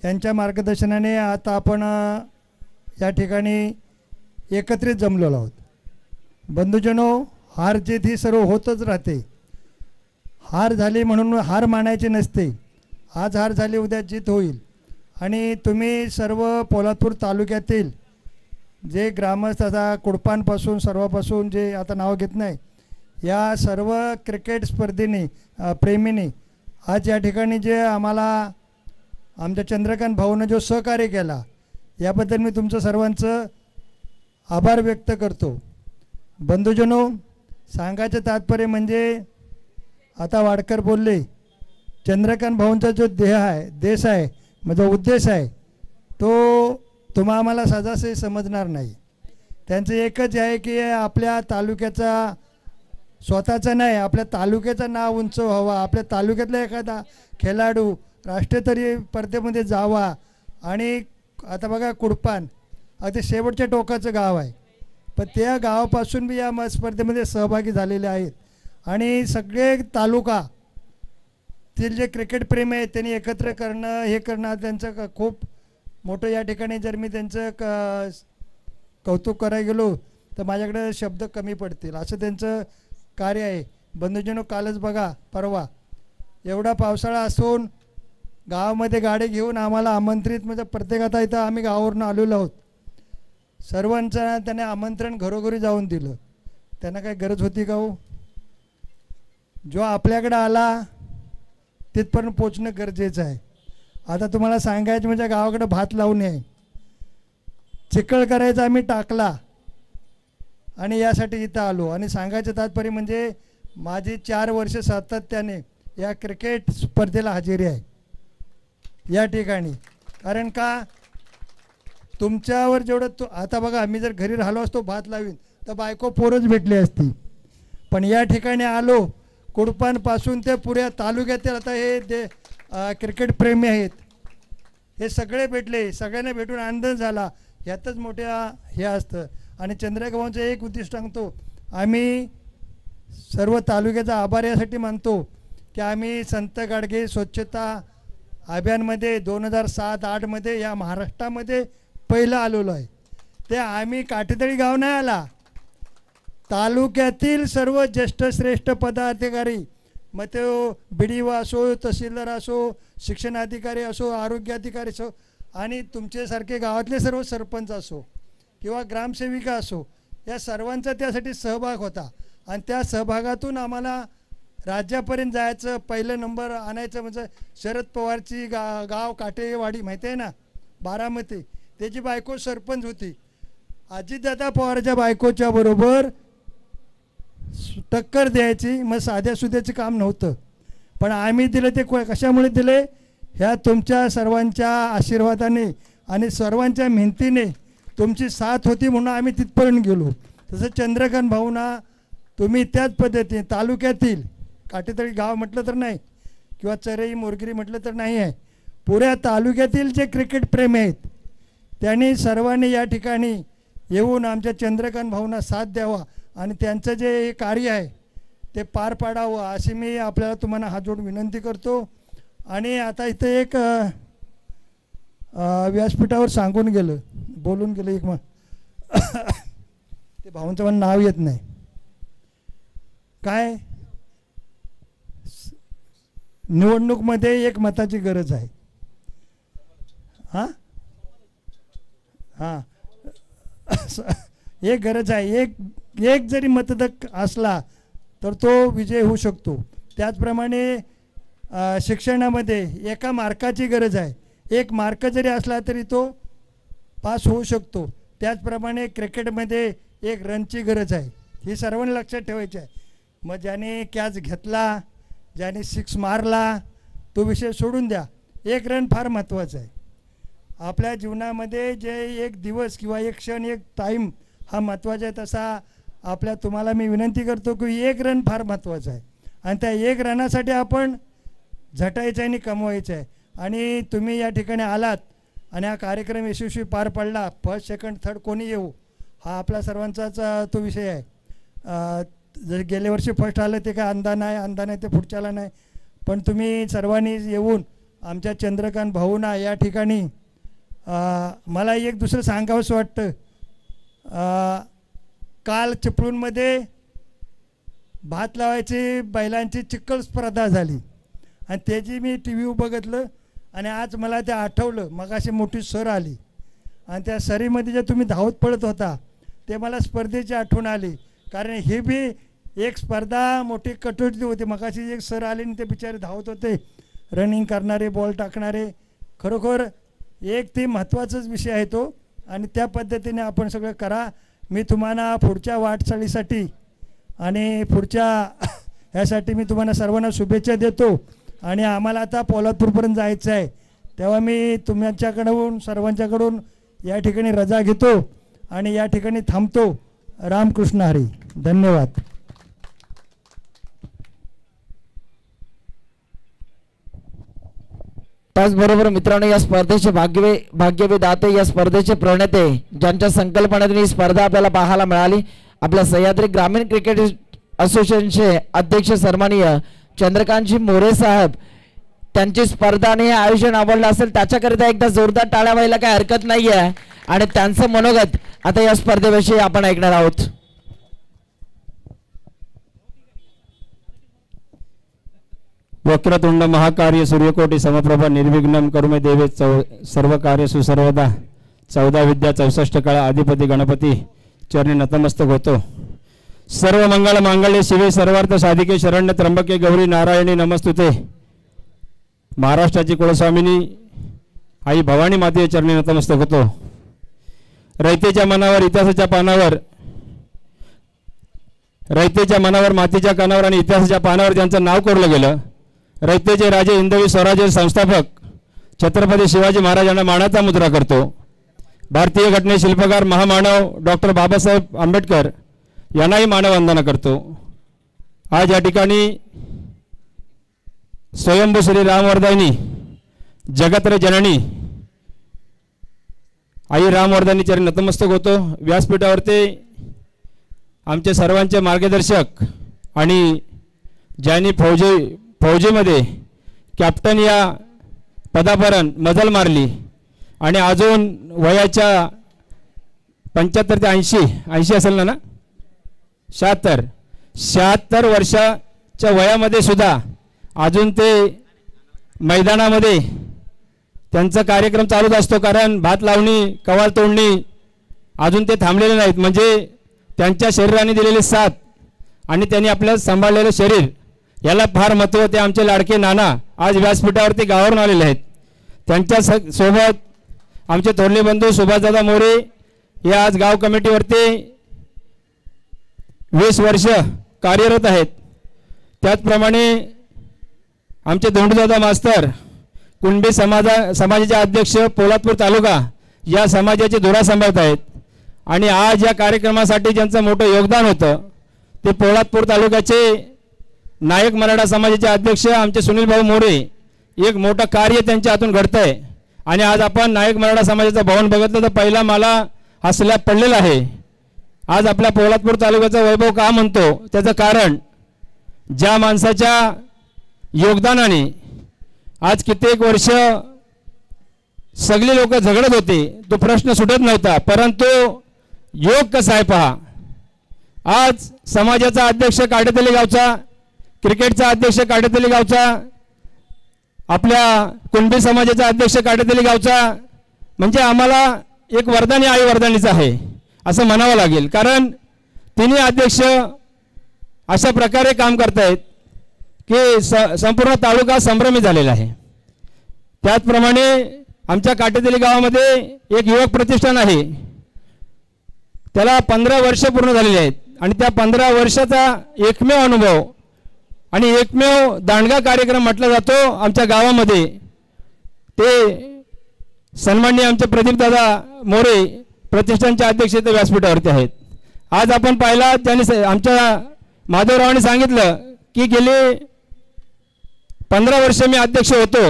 यांच्या मार्गदर्शनाने आता आपण या ठिकाणी एकत्रित जमलेलो आहोत. बंधुजनो, हार जीत ही सर्व होतच राहते. हार झाली म्हणून हार मानायची नसते. आज हार झाली उद्या जीत होईल. आणि तुम्ही सर्व पोलादपूर तालुक्यातील जे ग्रामस्थ आता कुडपांपासून सर्वापासून जे आता नाव घेत नाही या सर्व क्रिकेट स्पर्धेने प्रेमीने आज या ठिकाणी जे आम्हाला आमच्या चंद्रकांत भाऊनं जो सहकार्य केला याबद्दल मी तुमचं सर्वांचं आभार व्यक्त करतो. बंधुजनो, सांगायचं तात्पर्य म्हणजे आता वाडकर बोलले, चंद्रकांत भाऊंचा जो देश आहे म्हणजे उद्देश आहे तो तुम्हा आम्हाला साधासे समजणार नाही. त्यांचं एकच आहे की आपल्या तालुक्याचा स्वतःचा नाही, आपल्या तालुक्याचं नाव उंच व्हावं, आपल्या तालुक्यातला एखादा खेळाडू राष्ट्रस्तरीय स्पर्धेमध्ये जावा. आणि आता बघा कुडपान अगदी शेवटच्या टोकाचं गाव आहे, पण त्या गावापासून बी या स्पर्धेमध्ये सहभागी झालेले आहेत. आणि सगळे तालुका ते जे क्रिकेट प्रेमी आहेत त्यांनी एकत्र करणं हे करणं त्यांचं खूप मोठं या ठिकाणी. जर मी त्यांचं कौतुक करायला गेलो तर माझ्याकडे शब्द कमी पडतील, असं त्यांचं कार्य आहे. बंधूजनो, कालच बघा, परवा एवढा पावसाळा असून गावामध्ये गाडी घेऊन आम्हाला आमंत्रित, म्हणजे प्रत्येकाचा इथं आम्ही गावावरून आलेलो आहोत, सर्वांचं त्याने आमंत्रण घरोघरी जाऊन दिलं. त्यांना काय गरज होती का हो? जो आपल्याकडे आला तिथपर्यंत पोचणं गरजेचं आहे. आता तुम्हाला सांगायचं म्हणजे गावाकडे भात लावून आहे, चिखल करायचा आम्ही टाकला आणि यासाठी इथं आलो. आणि सांगायचं तात्पर्य म्हणजे माझी 4 वर्ष सातत्याने या क्रिकेट स्पर्धेला हजेरी आहे या ठिकाणी. कारण का तुमच्यावर जेवढं आता बघा, मी जर घरी राहिलो असतो भात लावीन तर बायको पोरच भेटली असती, पण या ठिकाणी आलो कुडपांपासून ते पुऱ्या तालुक्यातील आता हे क्रिकेट प्रेमी आहेत हे सगळे भेटले, सगळ्यांना भेटून आनंद झाला. ह्यातच मोठ्या हे असतं. आणि चंद्रगावांचं एक उद्दिष्ट सांगतो, आम्ही सर्व तालुक्याचा आभार यासाठी मानतो की आम्ही संत गाडगे स्वच्छता अभियानमध्ये 2007-08मध्ये या महाराष्ट्रामध्ये पहिलं आलेलो आहे. ते आम्ही काठेतळी गाव नाही आला, तालुक्यातील सर्व ज्येष्ठ श्रेष्ठ पदाधिकारी, मग तो BDO असो, तहसीलदार असो, शिक्षणाधिकारी असो, आरोग्य अधिकारी असो, आणि तुमच्यासारखे गावातले सर्व सरपंच असो किंवा ग्रामसेविका असो, या सर्वांचा त्यासाठी सहभाग होता. आणि त्या सहभागातून आम्हाला राज्यापर्यंत जायचं, पहिलं नंबर आणायचं. म्हणजे शरद पवारची गाव काटेवाडी माहिती आहे ना, बारामती, त्याची बायको सरपंच होती. अजितदादा पवारच्या बायकोच्या बरोबर टक्कर द्यायची, मग साध्या सुध्याचं काम नव्हतं, पण आम्ही दिलं. ते कशामुळे दिले? ह्या तुमच्या सर्वांच्या आशीर्वादाने आणि सर्वांच्या मेहनतीने तुमची साथ होती म्हणून आम्ही तिथपर्यंत गेलो. तसं चंद्रकांत भाऊंना तुम्ही त्याच पद्धतीने तालुक्यातील काटेतळी गाव म्हटलं तर नाही किंवा चरई मोरगिरी म्हटलं तर नाही आहे, पुऱ्या तालुक्यातील जे क्रिकेट प्रेमी आहेत त्यांनी सर्वांनी या ठिकाणी येऊन आमच्या चंद्रकांत भाऊंना साथ द्यावा आणि त्यांचं जे कार्य आहे ते पार पाडावं अशी मी आपल्याला तुम्हाला हात जोडून विनंती करतो. आणि आता इथं एक व्यासपीठावर सांगून गेलं, बोलून गेलं एक, मग ते भाऊंचं मला नाव येत नाही, काय निवडणूकमध्ये एक मताची गरज आहे. हां हां एक गरज आहे, एक जरी मतदार असला तर तो विजय होऊ शकतो. त्याचप्रमाणे शिक्षणामध्ये एका मार्काची गरज आहे, एक मार्क जरी असला तरी तो पास होऊ शकतो. त्याचप्रमाणे क्रिकेटमध्ये एक रनची गरज आहे, ही सर्वांनी लक्षात ठेवायची आहे. मग ज्याने कॅच घेतला, ज्याने 6 मारला, तो विषय सोडून द्या, एक रन फार महत्त्वाचा आहे. आपल्या जीवनामध्ये जे एक दिवस किंवा एक क्षण, एक टाईम हा महत्त्वाचा आहे, तसा तुम्हाला मी विनंती करतो की एक रन फार महत्त्वाचा आहे. आणि त्या एक रनासाठी आपण झटायचं आहे आणि कमवायचं आहे. आणि तुम्ही या ठिकाणी आलात आणि हा कार्यक्रम यशस्वी पार पडला. फर्स्ट सेकंड थर्ड कोणी येऊ हा आपला सर्वांचाच तो विषय आहे. जर गेल्या वर्षी फर्स्ट आलं ते काय अंदा नाही ते पुढच्याला नाही, पण तुम्ही सर्वांनी येऊन आमच्या चंद्रकांत भाऊंना या ठिकाणी मला एक दुसरं सांगावंसं वाटतं. काल चिपळूणमध्ये भात लावायची बैलांची चिखल स्पर्धा झाली आणि त्याची मी TV बघितलं आणि आज मला ते आठवलं. मग अशी मोठी सर आली आणि त्या सरीमध्ये जे तुम्ही धावत पडत होता ते मला स्पर्धेची आठवण आली. कारण ही बी एक स्पर्धा मोठी कटोटी होती. मगाशी एक सर आले आणि ते बिचारे धावत होते, रनिंग करणारे, बॉल टाकणारे. खरोखर एक ते महत्त्वाचाच विषय आहे तो आणि त्या पद्धतीने आपण सगळं करा. मी तुम्हाला पुढच्या वाटचालीसाठी आणि पुढच्या ह्यासाठी मी तुम्हाला सर्वांना शुभेच्छा देतो. आणि आम्हाला आता पोलादपूरपर्यंत जायचं आहे, तेव्हा मी तुमच्याकडून सर्वांच्याकडून या ठिकाणी रजा घेतो आणि या ठिकाणी थांबतो. रामकृष्ण हरी. धन्यवाद. त्याचबरोबर मित्रांनो या स्पर्धेचे भाग्यविधाते या स्पर्धेचे प्रणेते ज्यांच्या संकल्पनेतून ही स्पर्धा आपल्याला पाहायला मिळाली आपल्या सह्याद्री ग्रामीण क्रिकेट असोसिएशनचे अध्यक्ष सन्माननीय चंद्रकांतजी मोरे साहेब त्यांची स्पर्धा आणि हे आयोजन आवडलं असेल त्याच्याकरिता एकदा जोरदार टाळ्या व्हायला काही हरकत नाही आहे आणि त्यांचं मनोगत आता या स्पर्धेविषयी आपण ऐकणार आहोत. वक्रतुंड महाकार्य सूर्यकोटी समप्रभा निर्विघ्नं करुमे देवे सर्व कार्य सुसर्वदा 14 विद्या 64 कळा अधिपती गणपती चरणी नतमस्तक होतो. सर्व मंगल मांगल्ये शिवे सर्वार्थ साधिके शरण्य त्र्यंबके गौरी नारायणी नमस्तुते. महाराष्ट्राची कुलस्वामिनी आई भवानी माते चरणी नतमस्तक होतो. रयतेच्या मनावर इतिहासाच्या पानावर मातीच्या कानावर आणि इतिहासाच्या पानावर ज्यांचं नाव कोरलं गेलं रयतेचे राजे हिंदवी स्वराज्य संस्थापक छत्रपती शिवाजी महाराजांना मानाचा मुद्रा करतो. भारतीय घटने शिल्पकार महामानव डॉक्टर बाबासाहेब आंबेडकर यांनाही मानवंदना करतो. आज या ठिकाणी स्वयंभू श्री रामवर्धानी जगत्र जननी आई रामवर्धानी चरणी नतमस्तक होतो. व्यासपीठावरती आमचे सर्वांचे मार्गदर्शक आणि ज्यांनी फौजीमध्ये कॅप्टन या पदापर्यंत मजल मारली आणि अजून वयाच्या 75 ते 80 असेल ना 76 वर्षाच्या वयामध्ये सुद्धा अजून ते मैदानामध्ये त्यांचा कार्यक्रम चालूच असतो. कारण भात लावणी कवाल तोडणी अजून ते थांबलेले नाहीत. म्हणजे त्यांच्या शरीराने दिलेले साथ आणि त्यांनी आपलं सांभाळलेलं शरीर याला फार महत्त्व. ते आमचे लाडके नाना आज व्यासपीठावरती गावावरून आलेले आहेत. त्यांच्या सोबत आमचे थोरले बंधू सुभाषदादा मोरे हे आज गाव कमिटीवरती 20 वर्ष कार्यरत आहेत. त्याचप्रमाणे आमचे धोंडूदादा मास्तर कुणबी समाजाचे अध्यक्ष पोलादपूर तालुका या समाजाची धुरा सांभाळत आहेत. आणि आज या कार्यक्रमासाठी ज्यांचं मोठं योगदान होतं ते पोलादपूर तालुक्याचे नायक मराठा समाजाचे अध्यक्ष आमचे सुनील भाऊ मोरे. एक मोठं कार्य त्यांच्या हातून घडतं आहे. आणि आज आपण नायक मराठा समाजाचं भवन बघितलं तर पहिला मला हा स्लॅब पडलेला आहे. आज आपल्या पोलादपूर तालुक्याचा वैभव का म्हणतो त्याचं कारण ज्या माणसाच्या योगदानाने आज कित्येक वर्ष सगळे लोक झगडत होते तो प्रश्न सुटत नव्हता. परंतु योग कसा आहे पहा. आज समाजाचा अध्यक्ष काटेतली गावचा, क्रिकेटचा अध्यक्ष काटेतली गावचा, आपल्या कुणबी समाजाचा अध्यक्ष काटेतली गावचा, म्हणजे आम्हाला एक वरदानी आई वरदानीचा आहे असं म्हणावं लागेल. कारण तिन्ही अध्यक्ष अशा प्रकारे काम करतायत की संपूर्ण तालुका संभ्रमित झालेला आहे. त्याचप्रमाणे आमच्या काटेतली गावामध्ये एक युवक प्रतिष्ठान आहे. त्याला 15 वर्ष पूर्ण झालेली आहेत. आणि त्या 15 वर्षाचा एकमेव अनुभव आणि एकमेव दांडगा कार्यक्रम म्हटला जातो आमच्या गावामध्ये. ते सन्माननीय आमचे प्रदीपदादा मोरे प्रतिष्ठानचे अध्यक्ष ते व्यासपीठावरती आहेत. आज आपण पाहिला त्यांनी आमच्या माधवरावांनी सांगितलं की गेले 15 वर्ष मी अध्यक्ष होतो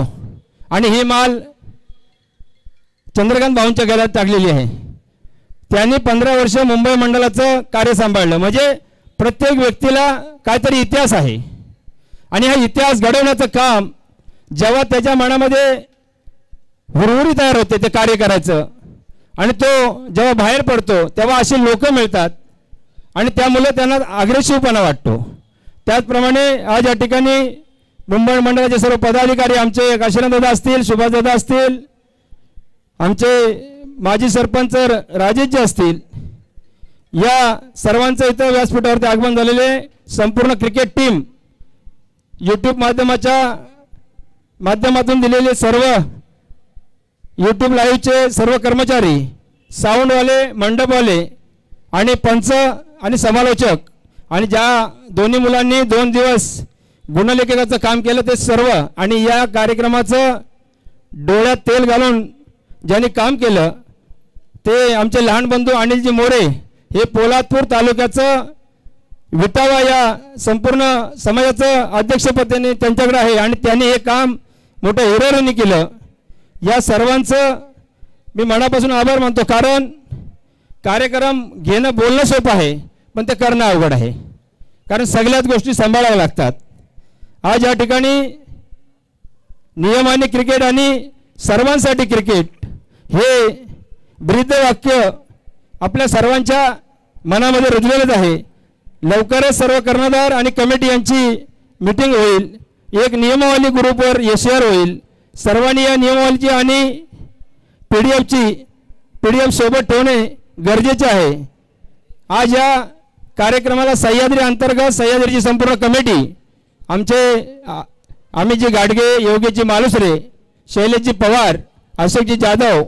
आणि ही माल चंद्रकांत भाऊंच्या गळ्यात टाकलेली आहे. त्यांनी 15 वर्ष मुंबई मंडळाचं कार्य सांभाळलं. म्हणजे प्रत्येक व्यक्तीला काहीतरी इतिहास आहे आणि हा इतिहास घडवण्याचं काम जेव्हा त्याच्या मनामध्ये हुरहुरी तयार होते ते कार्य करायचं आणि तो जेव्हा बाहेर पडतो तेव्हा असे लोक मिळतात आणि त्यामुळे त्यांना अग्रेसिव्हपणा वाटतो. त्याचप्रमाणे आज या ठिकाणी मुंबई मंडळाचे सर्व पदाधिकारी आमचे काशीनाथदादा असतील, सुभाषदादा असतील, आमचे माजी सरपंच राजेशजी असतील, या सर्वांचं इथं व्यासपीठावरती आगमन झालेले संपूर्ण क्रिकेट टीम, यूट्यूब माध्यमातून दिलेले सर्व यूट्यूब लाईव्हचे सर्व कर्मचारी, साऊंडवाले, मंडपवाले आणि पंच आणि समालोचक आणि ज्या दोन्ही मुलांनी 2 दिवस गुणलेखकाचं काम केलं ते सर्व आणि या कार्यक्रमाचं डोळ्यात तेल घालून ज्यांनी काम केलं ते आमचे लहान बंधू अनिलजी मोरे. हे पोलादपूर तालुक्याचं विटावा या संपूर्ण समाजाचं अध्यक्षपद त्यांच्याकडे आहे आणि त्यांनी हे काम मोठ्या हिरिरीने केलं. या सर्वांचं मी मनापासून आभार मानतो, कारण कार्यक्रम घेणं बोलणं सोपं आहे पण ते करणं अवघड आहे, कारण सगळ्याच गोष्टी सांभाळाव्या लागतात. आज या ठिकाणी नियमाने क्रिकेट आणि सर्वांसाठी क्रिकेट हे ब्रीदवाक्य आपल्या सर्वांच्या मनामध्ये रुजलेलंच आहे. लवकरच सर्व कर्णधार आणि कमिटी यांची मीटिंग होईल, एक नियमावली ग्रुपवर शेअर होईल. सर्वांनी या नियमावलीची आणि PDF सोबत ठेवणे गरजेचे आहे. आज या कार्यक्रमाला सह्याद्री अंतर्गत सह्याद्रीची संपूर्ण कमिटी अमितजी गाडगे, योगेशजी मालुसरे, शैलेशजी पवार, अशोकजी जाधव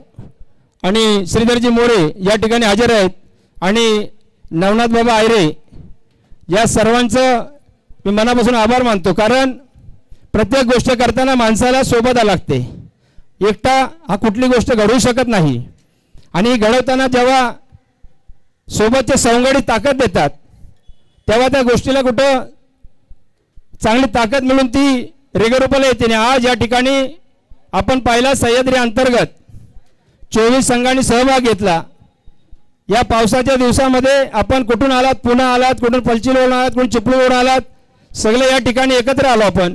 आणि श्रीधरजी मोरे या ठिकाणी हजर आहेत आणि नवनाथ बाबा आयरे या सर्वांचं मी मनापासून आभार मानतो, कारण प्रत्येक गोष्ट करताना माणसाला सोबत लागते, एकटा हा कुठली गोष्ट घडवू शकत नाही. आणि घडवताना जेव्हा सोबतचे सवंगडी ताकद देतात तेव्हा त्या गोष्टीला कुठं चांगली ताकद मिळून ती रेगरूपाला येते. आज या ठिकाणी आपण पाहिला सह्याद्री अंतर्गत 24 संघांनी सहभाग घेतला. या पावसाच्या दिवसामध्ये आपण कुठून आलात, पुन्हा आलात, कुठून पलचीवरून आलात, कुठून चिपळूणवरून आलात, सगळे या ठिकाणी एकत्र आलो. आपण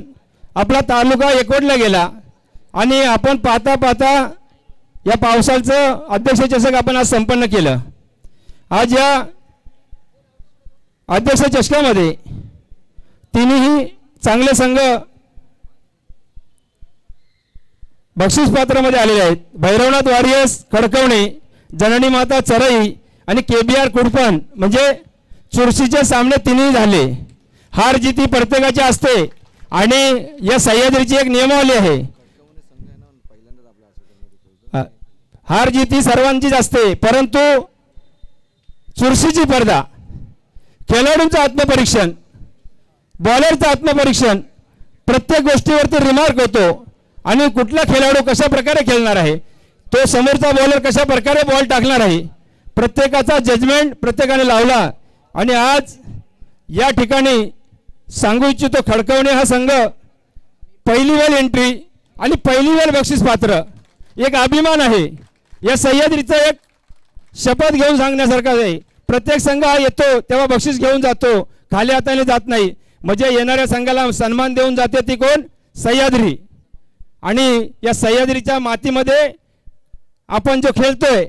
आपला तालुका एकवटला गेला आणि आपण पाहता पाहता या पावसाचं अध्यक्ष चषक आपण आज संपन्न केलं. आज या अध्यक्ष चषकामध्ये तिन्ही चांगले संघ बक्षीस पात्रामध्ये आलेले आहेत. भैरवनाथ वॉरियर्स खडकवणे, जननी माता चरई आणि KBR कुडपण म्हणजे चुरशीचे सामने तिन्ही झाले. हार जिती प्रत्येकाची असते आणि या सह्याद्रीची एक नियमावली आहे, हार जिती सर्वांचीच असते, परंतु चुरशीची स्पर्धा, खेळाडूंचं आत्मपरीक्षण, बॉलरचं आत्मपरीक्षण, प्रत्येक गोष्टीवरती रिमार्क होतो आणि कुठला खेळाडू कशा प्रकारे खेळणार आहे, तो समोरचा बॉलर कशा प्रकारे बॉल टाकणार आहे, प्रत्येकाचा जजमेंट प्रत्येकाने लावला. आणि आज या ठिकाणी सांगू इच्छितो, खडकवणे हा संघ पहिली वेळ एंट्री आणि पहिली वेळ बक्षीस पात्र, एक अभिमान आहे. या सह्याद्रीचा एक शपथ घेऊन सांगण्यासारखा आहे. प्रत्येक संघ हा येतो तेव्हा बक्षीस घेऊन जातो, खाली हाताने जात नाही. म्हणजे येणाऱ्या संघाला सन्मान देऊन जाते ती कोण? सह्याद्री. आणि या सह्याद्रीच्या मातीमध्ये आपण जो खेळतोय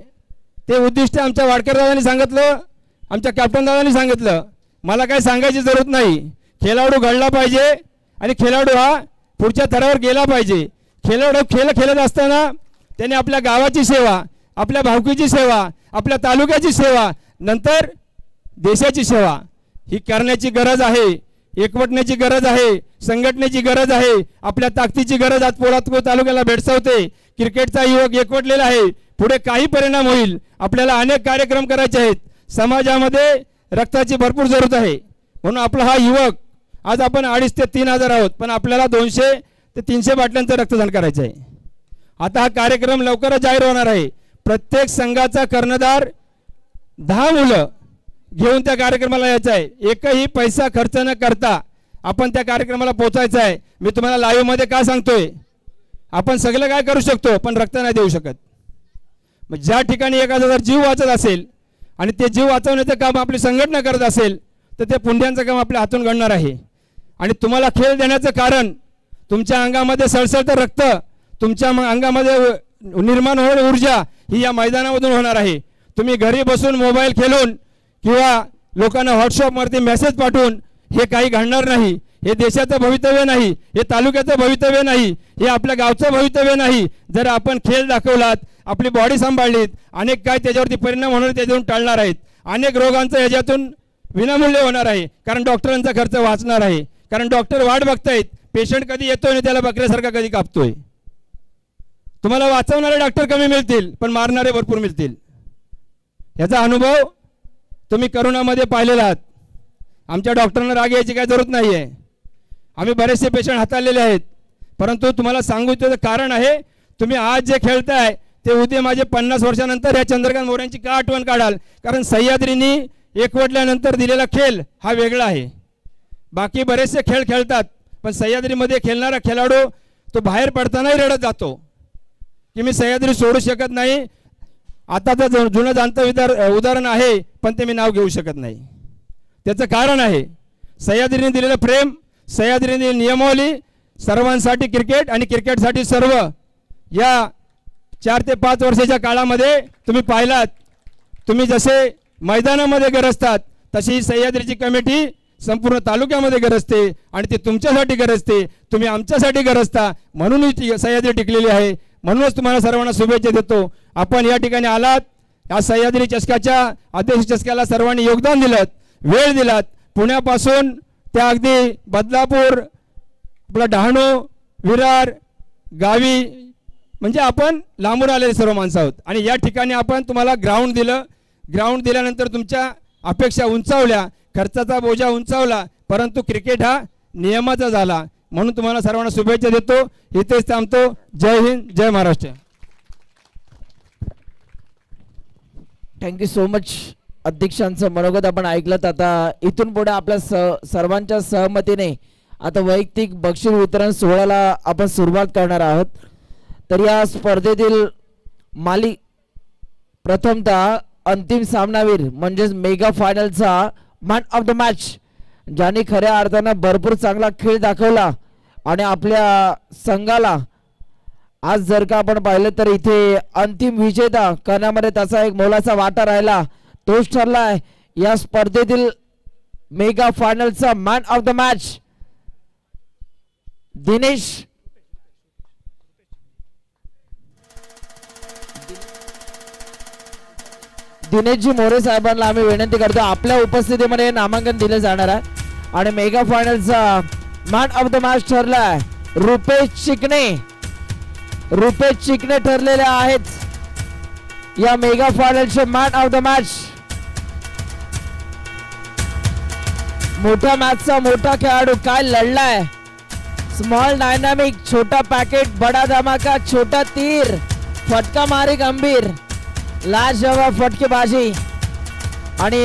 ते उद्दिष्ट आमच्या वाडकर दादांनी सांगितलं, आमच्या कॅप्टन दादांनी सांगितलं. मला काय सांगायची जरूरत नाही. खेळाडू घडला पाहिजे आणि खेळाडू हा पुढच्या थरावर गेला पाहिजे. खेळाडू खेळत असताना त्याने आपल्या गावाची सेवा, आपल्या भावकीची सेवा, आपल्या तालुक्याची सेवा, नंतर देशाची सेवा ही करण्याची गरज आहे. एकवटण्याची गरज आहे, संघटनेची गरज आहे, आपल्या ताकदीची गरज आज पोलादपूर तालुक्याला भेडसावते. क्रिकेटचा युवक एकवटलेला आहे, पुढे काही परिणाम होईल. आपल्याला अनेक कार्यक्रम करायचे आहेत. समाजामध्ये रक्ताची भरपूर जरूरत आहे, म्हणून आपला हा युवक आज आपण 2,500 ते 3,000 आहोत, पण आपल्याला 200 ते 300 बाटल्यांचं रक्तदान करायचं आहे. आता हा कार्यक्रम लवकरच जाहीर होणार आहे. प्रत्येक संघाचा कर्णधार 10 मुलं घेऊन त्या कार्यक्रमाला यायचं आहे. एकही पैसा खर्च न करता आपण त्या कार्यक्रमाला पोहोचायचं आहे. मी तुम्हाला लाईव्ह मध्ये काय सांगतोय, आपण सगळं काय करू शकतो पण रक्त नाही देऊ शकत. मग ज्या ठिकाणी एखादा जर जीव वाचत असेल आणि ते जीव वाचवण्याचं काम आपली संघटना करत असेल तर ते पुण्यांचं काम आपल्या हातून घडणार आहे. आणि तुम्हाला खेळ देण्याचं कारण तुमच्या अंगामध्ये सळसळतं रक्त, तुमच्या अंगामध्ये निर्माण होणारी ऊर्जा ही या मैदानामधून होणार आहे. तुम्ही घरी बसून मोबाईल खेळून किंवा लोकांना व्हॉट्सअपवरती मेसेज पाठवून हे काही घडणार नाही. हे देशाचं भवितव्य नाही, हे तालुक्याचं भवितव्य नाही, हे आपल्या गावचं भवितव्य नाही. जर आपण खेळ दाखवलात, आपली बॉडी सांभाळलीत, अनेक काय त्याच्यावरती परिणाम होणार त्याच्यातून टाळणार आहेत. अनेक रोगांचं याच्यातून विनामूल्य होणार आहे, कारण डॉक्टरांचा खर्च वाचणार आहे. कारण डॉक्टर वाट बघतायत पेशंट कधी येतोय आणि त्याला बकऱ्यासारखा कधी कापतोय. तुम्हाला वाचवणारे डॉक्टर कमी मिळतील पण मारणारे भरपूर मिळतील. याचा अनुभव तुम्ही करोनामध्ये पाहिलेला आहात. आमच्या डॉक्टरांना राग यायची काही जरूरत नाही आहे. आम्ही बरेचसे पेशंट हाताळलेले आहेत, परंतु तुम्हाला सांगू इच्छितो कारण आहे, तुम्ही आज जे खेळताय ते उद्या माझे 50 वर्षानंतर या चंद्रकांत मोरेंची का आठवण काढाल. कारण सह्याद्रीनी एकवटल्यानंतर दिलेला खेळ हा वेगळा आहे. बाकी बरेचसे खेळ खेळतात पण सह्याद्रीमध्ये खेळणारा खेळाडू तो बाहेर पडतानाही रडत जातो की मी सह्याद्री सोडू शकत नाही. आता तर जुनं जाणतं उदाहरण आहे, पण ते मी नाव घेऊ शकत नाही. त्याचं कारण आहे सह्याद्रीने दिलेलं प्रेम, सह्याद्रीने दिलेली नियमावली, सर्वांसाठी क्रिकेट आणि क्रिकेटसाठी सर्व. या 4 ते 5 वर्षाच्या काळामध्ये तुम्ही पाहिलात, तुम्ही जसे मैदानामध्ये गरजतात तशी सह्याद्रीची कमिटी संपूर्ण तालुक्यामध्ये गरजते आणि ती तुमच्यासाठी गरजते, तुम्ही आमच्यासाठी गरजता, म्हणून ही सह्याद्री टिकलेली आहे. म्हणूनच तुम्हाला सर्वांना शुभेच्छा देतो. आपण या ठिकाणी आलात, या सह्याद्री चषकाच्या अध्यक्ष चषकाला सर्वांनी योगदान दिलं, वेळ दिलात. पुण्यापासून त्या अगदी बदलापूर, आपला डहाणू, विरार, गावी, म्हणजे आपण लांबून आलेले सर्व माणसं आहोत. आणि या ठिकाणी आपण तुम्हाला ग्राउंड दिलं. ग्राउंड दिल्यानंतर तुमच्या अपेक्षा उंचावल्या, खर्चाचा बोजा उंचावला, परंतु क्रिकेट हा नियमाचा झाला. म्हणून तुम्हाला सर्वांना शुभेच्छा देतो. इथेच थांबतो. जय हिंद, जय महाराष्ट्र. Thank you so much. अध्यक्षांचं मनोगत आपण ऐकलं. आता इथून पुढे आपल्या सर्वांच्या सहमतीने आता वैयक्तिक बक्षीस वितरण सोहळ्याला आपण सुरुवात करणार आहोत. तर या स्पर्धेतील मालिक प्रथमतः अंतिम सामनावीर म्हणजेच मेगा फायनलचा मॅन ऑफ द मॅच, ज्याने खऱ्या अर्थानं भरपूर चांगला खेळ दाखवला आणि आपल्या संघाला आज जर का आपण पाहिलं तर इथे अंतिम विजेता करण्यामध्ये त्याचा एक मोलाचा वाटा राहिला, तोच ठरलाय या स्पर्धेतील मेगा फायनलचा man of the match Dineshji More साहेबांना आम्ही विनंती करतो आपल्या उपस्थितीमध्ये नामांकन दिले जाणार आहे. आणि मेगा फायनलचा मॅन ऑफ द मॅच ठरलाय रुपेश चिकणे ठरलेले आहेत या मेगा फायनलचे मॅन ऑफ द मॅच. मोठ्या मॅचचा मोठा खेळाडू काय लढलाय. स्मॉल डायनामिक, छोटा पॅकेट, बडा धमाका, छोटा तीर, फटका मारी गंभीर, लाजवाब फटकेबाजी. आणि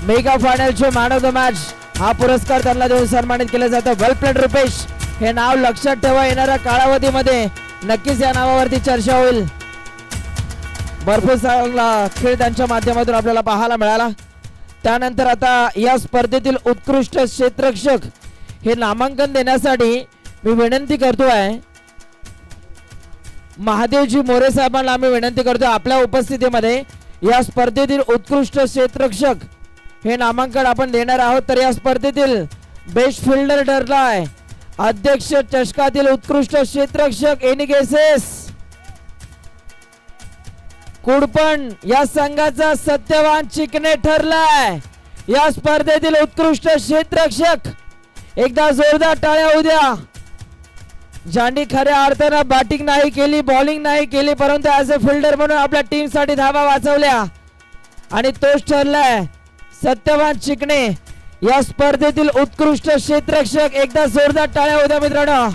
मेगा फायनलचे मॅन ऑफ द मॅच हा पुरस्कार त्यांना देऊन सन्मानित केलं जातं. वेल प्लेड रुपेश, हे नाव लक्षात ठेवा. येणाऱ्या कालावधीमध्ये नक्कीच या नावावरती चर्चा होईल. भरपूर चांगला खेळ त्यांच्या माध्यमातून आपल्याला पाहायला मिळाला. त्यानंतर आता या स्पर्धेतील उत्कृष्ट क्षेत्ररक्षक हे नामांकन देण्यासाठी मी विनंती करतोय महादेवजी मोरे साहेबांना आम्ही विनंती करतो आपल्या उपस्थितीमध्ये या स्पर्धेतील उत्कृष्ट क्षेत्ररक्षक हे नामांकन आपण देणार आहोत. तर या स्पर्धेतील बेस्ट फिल्डर ठरलाय अध्यक्ष चषकातील उत्कृष्ट क्षेत्ररक्षक एनिगेसेस कुडपण या संघाचा सत्यवान चिकणे ठरलाय या स्पर्धेतील उत्कृष्ट क्षेत्ररक्षक. एकदा जोरदार टाळ्या होऊ द्या. ज्यांनी खऱ्या अर्थानं बॅटिंग नाही केली, बॉलिंग नाही केली, परंतु ॲज अ फिल्डर म्हणून आपल्या टीम साठी धावा वाचवल्या आणि तोच ठरलाय सत्यवान चिकणे या स्पर्धेतील उत्कृष्ट क्षेत्ररक्षक. एकदा जोरदार टाळ्या होऊ द्या मित्रांनो.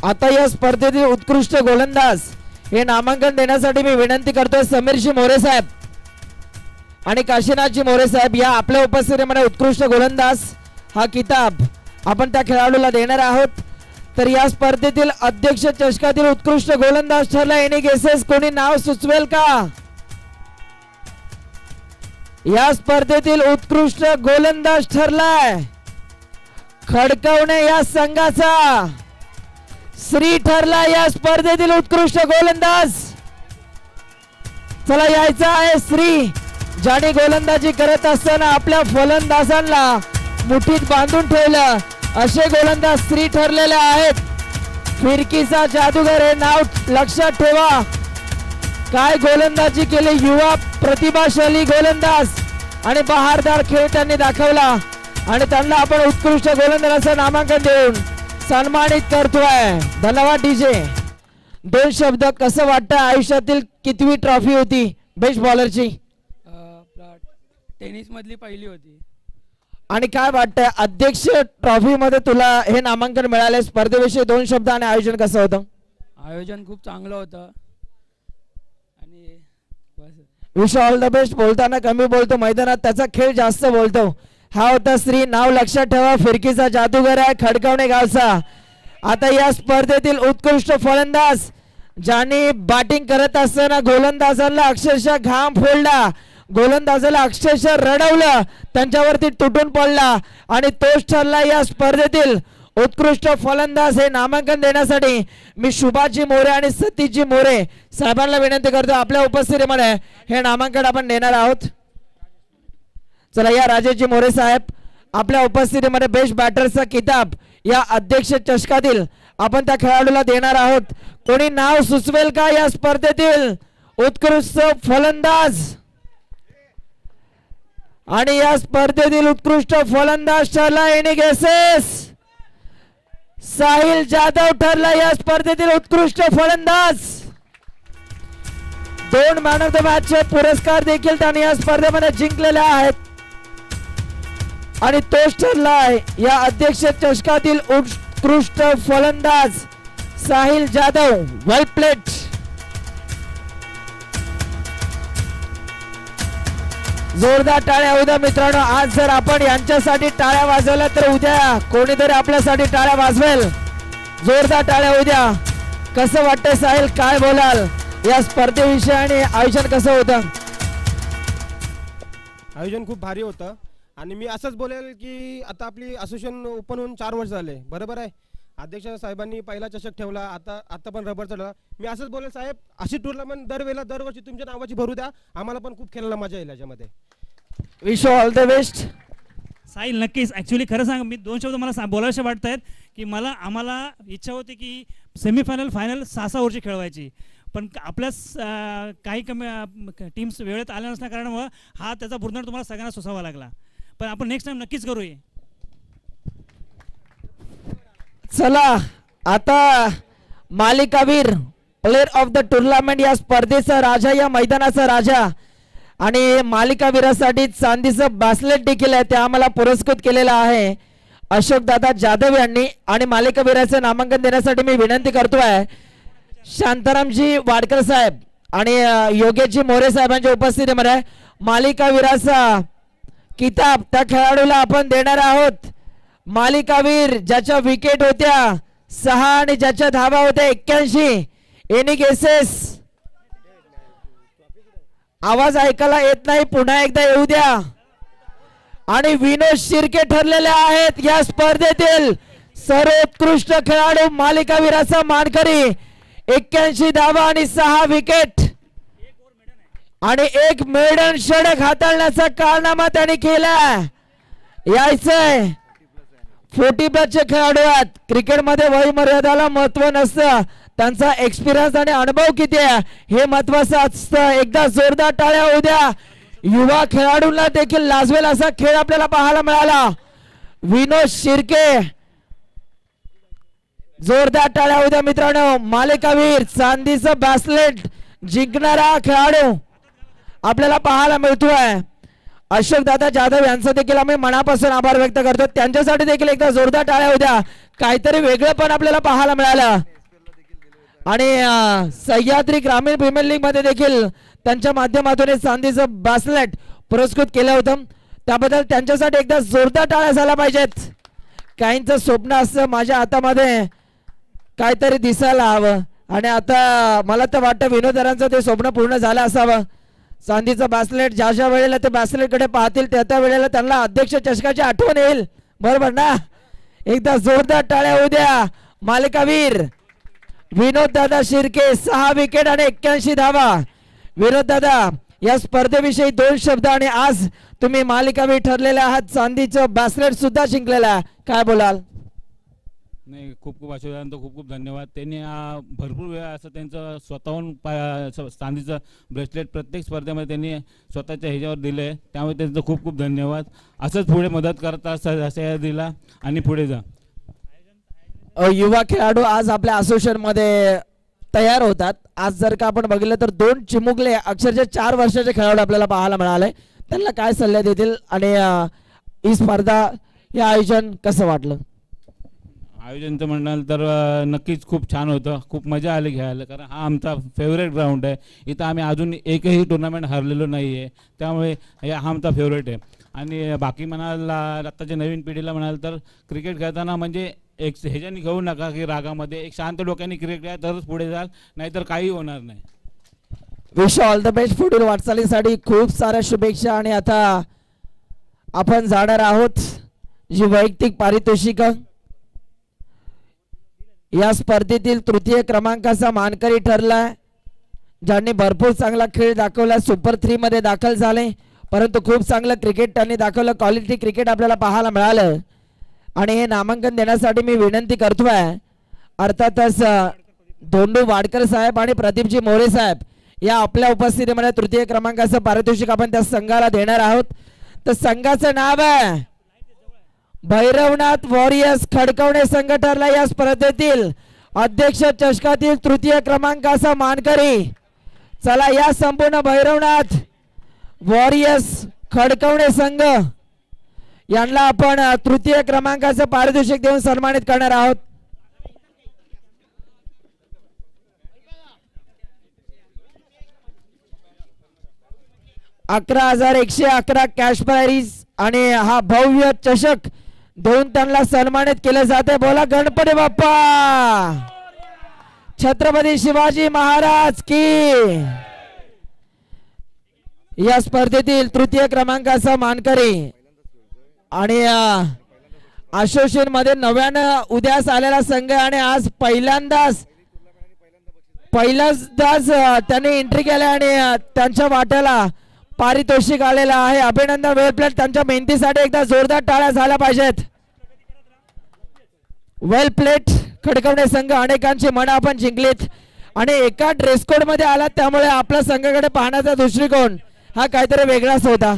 आता या स्पर्धेतील उत्कृष्ट गोलंदाज हे नामांकन देण्यासाठी मी विनंती करतोय समीरजी मोरे साहेब आणि काशीनाथजी मोरे साहेब या आपल्या उपस्थितीमध्ये. उत्कृष्ट गोलंदाज हा किताब आपण त्या खेळाडूला देणार आहोत. तर या स्पर्धेतील अध्यक्ष चषकातील उत्कृष्ट गोलंदाज ठरला एनिगेसेस. कोणी नाव सुचवेल का. या स्पर्धेतील उत्कृष्ट गोलंदाज ठरलाय खडकवणे या संघाचा श्री ठरला या स्पर्धेतील उत्कृष्ट गोलंदाज. चला यायचा आहे श्री, ज्याने गोलंदाजी करत असताना आपल्या फलंदाजांना मुठीत बांधून ठेवलं असे गोलंदाज श्री ठरलेले आहेत. फिरकीचा जादूगर हे नाव लक्षात ठेवा. काय गोलंदाजी केली, युवा प्रतिभाशाली गोलंदाज आणि बहारदार खेळ त्यांनी दाखवला आणि त्यांना आपण उत्कृष्ट गोलंदाजाचं नामांकन देऊन सन्मानित करतोय. धन्यवाद डीजे. 2 शब्द कसं वाटतं, आयुष्यातील कितवी ट्रॉफी होती बेस्ट बॉलरची. टेनिस मधली पहिली होती. आणि काय वाटतंय अध्यक्ष ट्रॉफी मध्ये तुला हे नामांकन मिळाले, स्पर्धेविषयी 2 शब्द आणि आयोजन कसं होतं. आयोजन खूप चांगलं होतं आणि विश ऑल द बेस्ट. बोलताना कमी बोलतो, मैदानात त्याचा खेळ जास्त बोलतो. हा होता श्री, नाव लक्षात ठेवा, फिरकीचा जादूगर आहे खडकवणे गावचा. आता या स्पर्धेतील उत्कृष्ट फलंदाज ज्यांनी बॅटिंग करत असताना गोलंदाजांना अक्षरशः घाम फोडला, गोलंदाजाला अक्षरशः रडवलं, त्यांच्यावरती तुटून पडला आणि तोच ठरला या स्पर्धेतील उत्कृष्ट फलंदाज. हे नामांकन देण्यासाठी मी शुभाजी मोरे आणि सतीशजी मोरे साहेबांना विनंती करतो, आपल्या उपस्थितीमध्ये हे नामांकन आपण देणार आहोत. चला या राजेशजी मोरे साहेब, आपल्या उपस्थितीमध्ये बेस्ट बॅटरचा किताब या अध्यक्ष चषकातील आपण त्या खेळाडूला देणार आहोत. कोणी नाव सुचवेल का या स्पर्धेतील उत्कृष्ट फलंदाज? आणि या स्पर्धेतील उत्कृष्ट फलंदाज ठरला इनिंग एसेस साहिल जाधव ठरला या स्पर्धेतील उत्कृष्ट फलंदाज. 2 मॅन ऑफ द मॅच चे पुरस्कार देखील त्यांनी या स्पर्धेमध्ये जिंकलेले आहेत आणि तोच ठरला आहे या अध्यक्ष चषकातील उत्कृष्ट फलंदाज साहिल जाधव. वेल प्लेड. जोरदार टाळ्या होऊ द्या मित्रांनो. आज जर आपण यांच्यासाठी टाळ्या वाजवल्या तर उद्या कोणीतरी आपल्यासाठी टाळ्या वाजवेल. जोरदार टाळ्या होऊ द्या. कसं वाटतंय साहिल, काय बोलाल या स्पर्धेविषयी आणि आयोजन कसं होतं? आयोजन खूप भारी होतं आणि मी असंच बोलेल की आता आपली असोसिएशन ओपन होऊन 4 वर्ष झाले, बरोबर आहे. अध्यक्ष साहेबांनी पहिला चषक ठेवला, आता पण रबर चढला. मी असंच बोलेल साहेब, अशी टुर्नामेंट दरवर्षी तुमच्या नावाची भरू द्या, आम्हाला पण खूप खेळायला मजा येईल याच्यामध्ये. Wish all the best. Sahil नक्कीच. ॲक्च्युली खरं सांग, मी 2 शब्द मला बोलायचे वाटत आहेत की आम्हाला इच्छा होती की सेमीफायनल फायनल 6 वर्षी खेळवायची, पण आपल्या काही कमी टीम्स वेळेत आल्या नसल्या कारणामुळे हा त्याचा बुरदंड तुम्हाला सगळ्यांना सोसावा लागला. पण आपण नेक्स्ट टाइम नक्कीच करूया. चला आता मालिकावीर प्लेअर ऑफ द टुर्नामेंट या स्पर्धेचा राजा, या मैदानाचा राजा आणि मालिकावीरासाठी चांदीचं ब्रासलेट देखील आहे ते आम्हाला पुरस्कृत केलेलं आहे अशोक दादा जाधव यांनी. आणि मालिकावीराचे नामांकन देण्यासाठी मी विनंती करतोय शांतारामजी वाडकर साहेब आणि योगेशजी मोरे साहेबांच्या उपस्थितीमध्ये मालिकावीराचा किताब त्या खेळाडूला आपण देणार आहोत. मालिकावीर ज्याच्या विकेट होत्या 6 आणि ज्याच्या धावा होत्या 81. इनिंग एसेस. आवाज ऐकायला येत नाही, पुन्हा एकदा येऊ द्या. आणि विनोद शिर्के ठरलेले आहेत या स्पर्धेतील सर्वोत्कृष्ट खेळाडू, मालिकावीराचा मानकरी. 81 धावा आणि 6 विकेट आणि 1 मेडन षटक हाताळण्याचा कारनामा त्यांनी केला. यायचंय 40+ चे खेळाडू आहेत. क्रिकेटमध्ये वय मर्यादाला महत्व नसतं, त्यांचा एक्सपिरियन्स आणि अनुभव किती आहे हे महत्वाचं असतं. एकदा जोरदार टाळ्या होऊ द्या. युवा खेळाडूंना देखील लाजवेल असा खेळ आपल्याला पाहायला मिळाला. विनोद शिर्के, जोरदार टाळ्या होऊ द्या मित्रांनो. मालिकावीर चांदीचं ब्रासलेट जिंकणारा खेळाडू आपल्याला पाहायला मिळतोय. अशोक दादा जाधव यांचा देखील आम्ही मनापासून आभार व्यक्त करतो. त्यांच्यासाठी देखील एकदा जोरदार टाळ्या होऊ द्या. काहीतरी वेगळं पण आपल्याला पाहायला मिळालं. आणि सह्याद्री ग्रामीण प्रीमियर लीग मध्ये देखील त्यांच्या माध्यमातून चांदीचं ब्रासलेट पुरस्कृत केलं होतं, त्याबद्दल त्यांच्यासाठी एकदा जोरदार टाळ्या झाल्या पाहिजेत. काहींचं स्वप्न असतं माझ्या हातामध्ये काहीतरी दिसायला हवं आणि आता मला तर वाटतं विनोदरांचं ते स्वप्न पूर्ण झालं असावं. चांदीचं ब्रासलेट ज्या ज्या वेळेला ते ब्रासलेट कडे पाहतील त्या त्या वेळेला त्यांना अध्यक्ष चषकाची आठवण येईल, बरोबर ना? एकदा जोरदार टाळ्या होऊ द्या. मालिकावीर विनोद दादा शिर्के 6 विकेट आणि 81 धावा. विनोद दादा या स्पर्धेविषयी 2 शब्द. आणि आज तुम्ही मालिकावीर ठरलेले आहात, चांदीचं ब्रासलेट सुद्धा जिंकलेलं आहे, काय बोलाल? नाही, खूप खूप आशीर्वाद, खूप खूप धन्यवाद. त्यांनी भरपूर वेळा असं त्यांचं स्वतःहून चांदीचं ब्रेसलेट प्रत्येक स्पर्धेमध्ये त्यांनी स्वतःच्या ह्याच्यावर दिलं आहे, त्यामुळे त्यांचं खूप खूप धन्यवाद. असंच पुढे मदत करता असं दिला आणि पुढे जा. युवा खेळाडू आज आपल्या असोसिएशन मध्ये तयार होतात. आज जर का आपण बघितलं तर 2 चिमुकले अक्षरशः 4 वर्षाचे खेळाडू आपल्याला पाहायला मिळाले. त्यांना काय सल्ले देतील आणि ही स्पर्धा हे आयोजन कसं वाटलं? आयोजनचं म्हणाल तर नक्कीच खूप छान होतं, खूप मजा आली खेळायला, कारण हा आमचा फेवरेट ग्राउंड आहे. इथं आम्ही अजून एकही टुर्नामेंट हरलेलो नाही आहे, त्यामुळे हा आमचा फेवरेट आहे. आणि बाकी म्हणाल आत्ताच्या नवीन पिढीला म्हणाल तर क्रिकेट खेळताना म्हणजे एक ह्याच्यानी घेऊ नका की रागामध्ये, एक शांत डोक्याने क्रिकेट खेळा तरच पुढे जाल, नाहीतर काही होणार नाही. विश ऑल द बेस्ट पुढील वाटचालीसाठी, खूप साऱ्या शुभेच्छा. आणि आता आपण जाणार आहोत जी वैयक्तिक पारितोषिक. या स्पर्धेतील तृतीय क्रमांकाचा मानकरी ठरलाय, ज्यांनी भरपूर चांगला खेळ दाखवला, सुपर 3 मध्ये दाखल झाले, परंतु खूप चांगलं क्रिकेट त्यांनी दाखवलं, क्वालिटी क्रिकेट आपल्याला पाहायला मिळालं. आणि हे नामांकन देण्यासाठी मी विनंती करतोय अर्थातच धोंडू वाडकर साहेब आणि प्रदीपजी मोरे साहेब या आपल्या उपस्थितीमध्ये तृतीय क्रमांकाचं पारितोषिक आपण त्या संघाला देणार आहोत. तर संघाचं नाव आहे भैरवनाथ वॉरियर्स खडकवणे संघ ठरला या स्पर्धेतील अध्यक्ष चषकातील तृतीय क्रमांकाचा मानकरी. चला या संपूर्ण भैरवनाथ वॉरियर्स खडकवणे संघ यांना आपण तृतीय क्रमांकाचं पारितोषिक देऊन सन्मानित करणार आहोत. $11,111 कॅश प्राइज आणि हा भव्य चषक देऊन त्यांना सन्मानित केले जाते. बोला गणपती बाप्पा, छत्रपती शिवाजी महाराज की. या स्पर्धेतील तृतीय क्रमांकाचा मानकरी आणि असोसिएशन मध्ये नव्यानं उद्यास आलेला संघ आणि आज पहिल्यांदाच त्यांनी एंट्री केली आणि त्यांच्या वाट्याला पारितोषिक आलेला आहे. अभिनंदन, वेल प्लेट. त्यांच्या मेहनतीसाठी एकदा जोरदार टाळ्या झाल्या पाहिजेत. वेल प्लेट. खडकवणे संघ अनेकांची मनं आपण जिंकलीत आणि एका ड्रेस कोड मध्ये आला, त्यामुळे आपल्या संघाकडे पाहण्याचा दृष्टिकोन हा काहीतरी वेगळाच होता.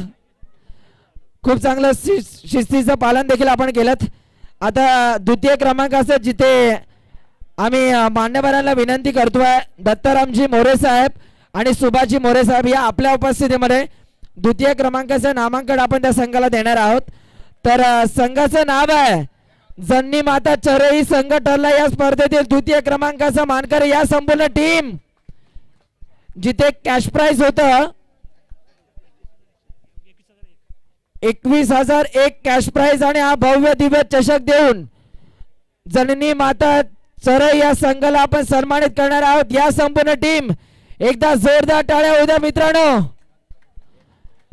खूप चांगलं शिस्तीचं पालन देखील आपण केलं. आता द्वितीय क्रमांकाचं जिथे आम्ही मान्यवरांना विनंती करतोय दत्तारामजी मोरे साहेब आणि सुभाषजी मोरे साहेब या आपल्या उपस्थितीमध्ये द्वितीय क्रमांकाचं नामांकन आपण त्या संघाला देणार आहोत. तर संघाचं नाव आहे जन्नी माता चरई संघ ठरला या स्पर्धेतील द्वितीय क्रमांकाचा मानकरी. या संपूर्ण टीम जिथे कॅश प्राइज होतं 21,001 कॅश प्राइज आणि हा भव्य दिव्य चषक देऊन जननी माता चरई या संघाला आपण सन्मानित करणार आहोत. या संपूर्ण टीम एकदा जोरदार टाळ्या होऊ द्या मित्रांनो.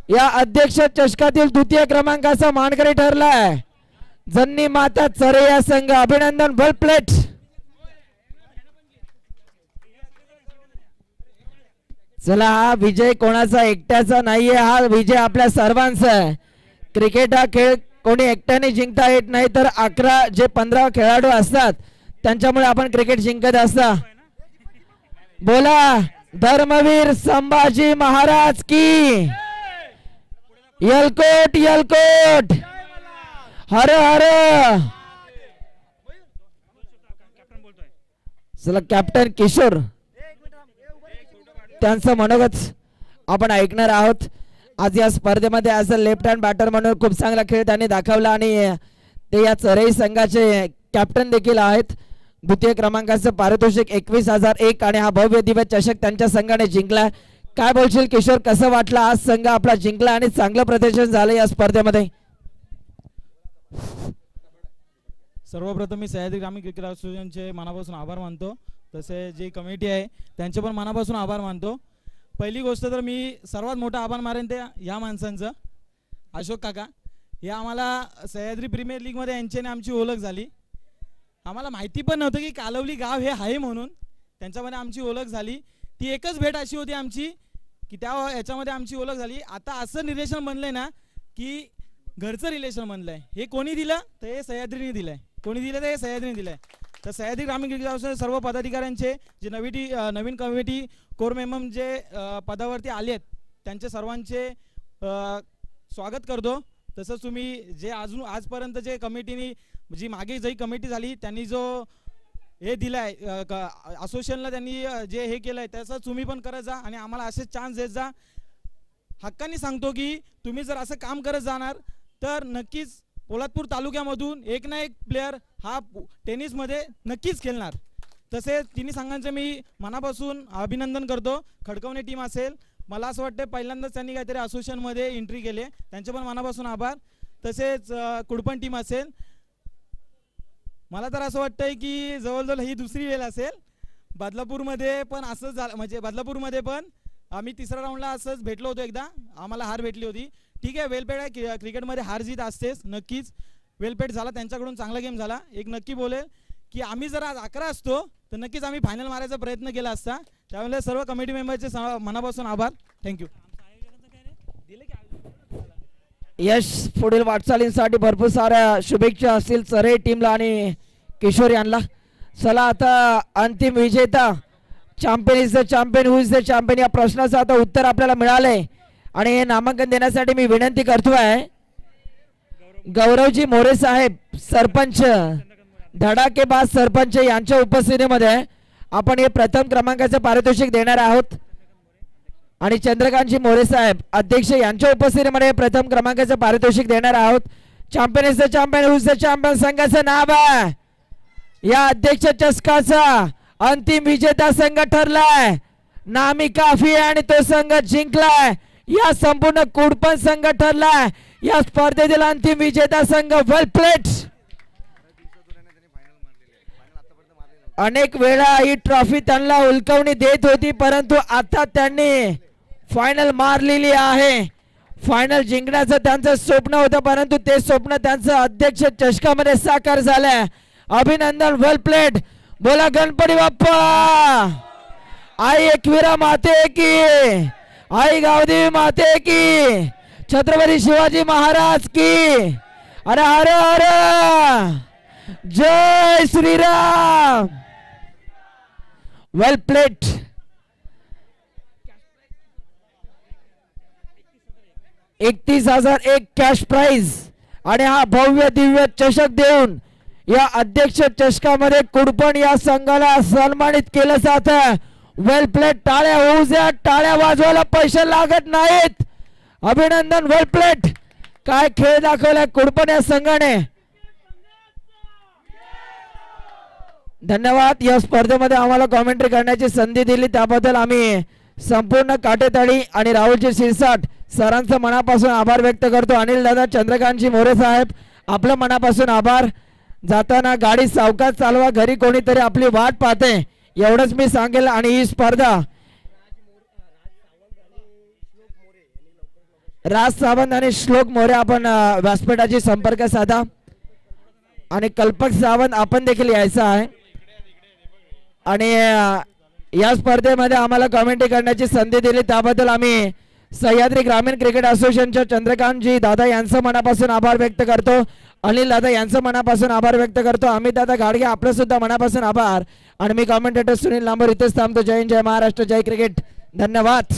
या अध्यक्ष चषकातील द्वितीय क्रमांकाचा मानकरी ठरलाय जननी माता चरई या संघ. अभिनंदन, वेल प्लेट. चला, हा विजय कोणाचा एकट्याचा नाहीये, हा विजय आपल्या सर्वांचा आहे. क्रिकेट हा खेळ कोणी एकट्याने जिंकता येत नाही, तर 15 खेळाडू असतात त्यांच्यामुळे आपण क्रिकेट जिंकत असता. बोला धर्मवीर संभाजी महाराज की. यलकोट यलकोट, हर हर. चला, कॅप्टन किशोर त्यांचं मनोगत आपण ऐकणार आहोत. आज या स्पर्धेमध्ये as a left hand batter म्हणून खूप चांगला खेळ त्यांनी दाखवला आणि ते या चरई संघाचे कॅप्टन देखील आहेत. द्वितीय क्रमांकाचं पारितोषिक 21,001 आणि हा भव्य दिव्य चषक त्यांच्या संघाने जिंकला. काय बोलशील किशोर, कसं वाटलं आज संघ आपला जिंकला आणि चांगलं प्रदर्शन झालं या स्पर्धेमध्ये? सर्वप्रथम मी सह्याद्री ग्रामीण क्रिकेट असोसिएशनचे मनापासून आभार मानतो, तसे जी कमिटी आहे त्यांचे पण मनापासून आभार मानतो. पहिली गोष्ट तर मी सर्वात मोठा आभार मारेन ते या माणसांचं, अशोक काका. हे आम्हाला सह्याद्री प्रीमियर लीगमध्ये यांच्याने आमची ओळख झाली. आम्हाला माहिती पण नव्हतं की कालवली गाव हे आहे म्हणून. त्यांच्यामध्ये आमची ओळख झाली. ती एकच भेट अशी होती आमची की त्या याच्यामध्ये आमची ओळख झाली. आता असं रिलेशन बनलंय ना की घरचं रिलेशन बनलंय. हे कोणी दिलं तर हे सह्याद्रीने दिलंय, कोणी दिलं तर हे सह्याद्रीने दिलंय. तर सह्याद्री ग्रामीण क्रिकेट असोसिएशन सर्व पदाधिकाऱ्यांचे जे नवीन कमिटी कोर मेंबर जे पदावरती आले आहेत त्यांचे सर्वांचे स्वागत करतो. तसंच तुम्ही जे आजपर्यंत जे कमिटीने जी मागे जी कमिटी झाली त्यांनी जो हे दिलाय असोसिएशनला, त्यांनी जे हे केलंय त्याचं तुम्ही पण करत जा आणि आम्हाला असे चान्स देत जा. हक्काने सांगतो की तुम्ही जर असं काम करत जाणार तर नक्कीच पोलादपूर तालुक्यामधून एक ना एक प्लेयर हा टेनिसमध्ये नक्कीच खेळणार. तसेच तिन्ही संघांचे मी मनापासून अभिनंदन करतो. खडकवणे टीम असेल, मला असं वाटतं पहिल्यांदाच त्यांनी काहीतरी असोसिएशनमध्ये एंट्री केली, त्यांचे पण मनापासून आभार. तसेच कुडपण टीम असेल, मला तर असं वाटतंय की जवळजवळ ही दुसरी वेळ असेल. बदलापूरमध्ये पण असंच झालं, म्हणजे बदलापूरमध्ये पण आम्ही तिसऱ्या राऊंडला असंच भेटलो होतो एकदा, आम्हाला हार भेटली होती. ठीक आहे, वेलपेड आहे, क्रिकेटमध्ये हार जीत असतेच, नक्कीच वेलपेड झाला, त्यांच्याकडून चांगला गेम झाला. एक नक्की बोलेल की आम्ही जर आज 11 असतो तर नक्कीच आम्ही फायनल मारायचा प्रयत्न केला असता. त्यामुळे सर्व कमिटी मेंबरचे मनापासून आभार. थँक्यू. यश पुढील वाटचालींसाठी भरपूर साऱ्या शुभेच्छा असतील चरे टीमला आणि किशोर यांना. चला आता अंतिम विजेता, champion is the champion, who is the champion या प्रश्नाचं आता उत्तर आपल्याला मिळालंय आणि हे नामांकन देण्यासाठी मी विनंती करतोय गौरवजी मोरे साहेब सरपंच, धडाकेबाज सरपंच यांच्या उपस्थितीमध्ये आपण हे प्रथम क्रमांकाचे पारितोषिक देणार आहोत आणि चंद्रकांतजी मोरे साहेब अध्यक्ष यांच्या उपस्थितीमध्ये प्रथम क्रमांकाचे पारितोषिक देणार आहोत. Champion is the champion, who is the champion संघाचं नाव आहे. या अध्यक्ष चषकाचा अंतिम विजेता संघ ठरलाय, नामी काफी आणि तो संघ जिंकलाय. या संपूर्ण कुडपण संघ ठरलाय या स्पर्धेतील अंतिम विजेता संघ. वेल प्लेट. अनेक वेळा ही ट्रॉफी त्यांना उलकवणी देत होती, परंतु आता त्यांनी फायनल मारलेली आहे. फायनल जिंकण्याचं त्यांचं स्वप्न होतं, परंतु ते स्वप्न त्यांचं अध्यक्ष चषकामध्ये साकार झालंय. अभिनंदन. वेल प्लेट. बोला गणपती बाप्पा, आई एकविरा माते की, आई गावदेवी माते की, छत्रपती शिवाजी महाराज की. अरे अरे अरे, जय श्रीराम. वेल प्लेट. $31,001 कॅश प्राइज आणि हा भव्य दिव्य चषक देऊन या अध्यक्ष चषकामध्ये कुडपण या संघाला सन्मानित केलं जातं. वेल प्लेट. टाळ्या होऊ द्या, टाळ्या वाजवायला पैसे लागत नाहीत. अभिनंदन. वेल प्लेट. काय खेळ दाखवलाय कुडपण या संघाने. धन्यवाद. या स्पर्धेमध्ये आम्हाला कॉमेंट्री करण्याची संधी दिली त्याबद्दल आम्ही संपूर्ण काटेताळी आणि राहुलजी शिरसाट सरांचं मनापासून आभार व्यक्त करतो. अनिल दादा, चंद्रकांतजी मोरे साहेब आपलं मनापासून आभार. जाताना गाडी सावकाश चालवा, घरी कोणीतरी आपली वाट पाहते एवढंच मी सांगेल. आणि ही स्पर्धा राज सावंत आणि श्लोक मोरे आपण व्यासपीठाशी संपर्क साधा आणि कल्पक सावंत आपण देखील यायचं आहे. आणि या स्पर्धेमध्ये आम्हाला कमेंट्री करण्याची संधी दिली त्याबद्दल आम्ही सह्याद्री ग्रामीण क्रिकेट असोसिएशनच्या चंद्रकांतजी दादा यांचं मनापासून आभार व्यक्त करतो. अनिल दादा यांचं मनापासून आभार व्यक्त करतो. अमित दादा गाडगे आपलं सुद्धा मनापासून आभार. आणि मी कमेंटेटर सुनील लांबर इथेच थांबतो. जय हिंद, जय महाराष्ट्र, जय क्रिकेट. धन्यवाद.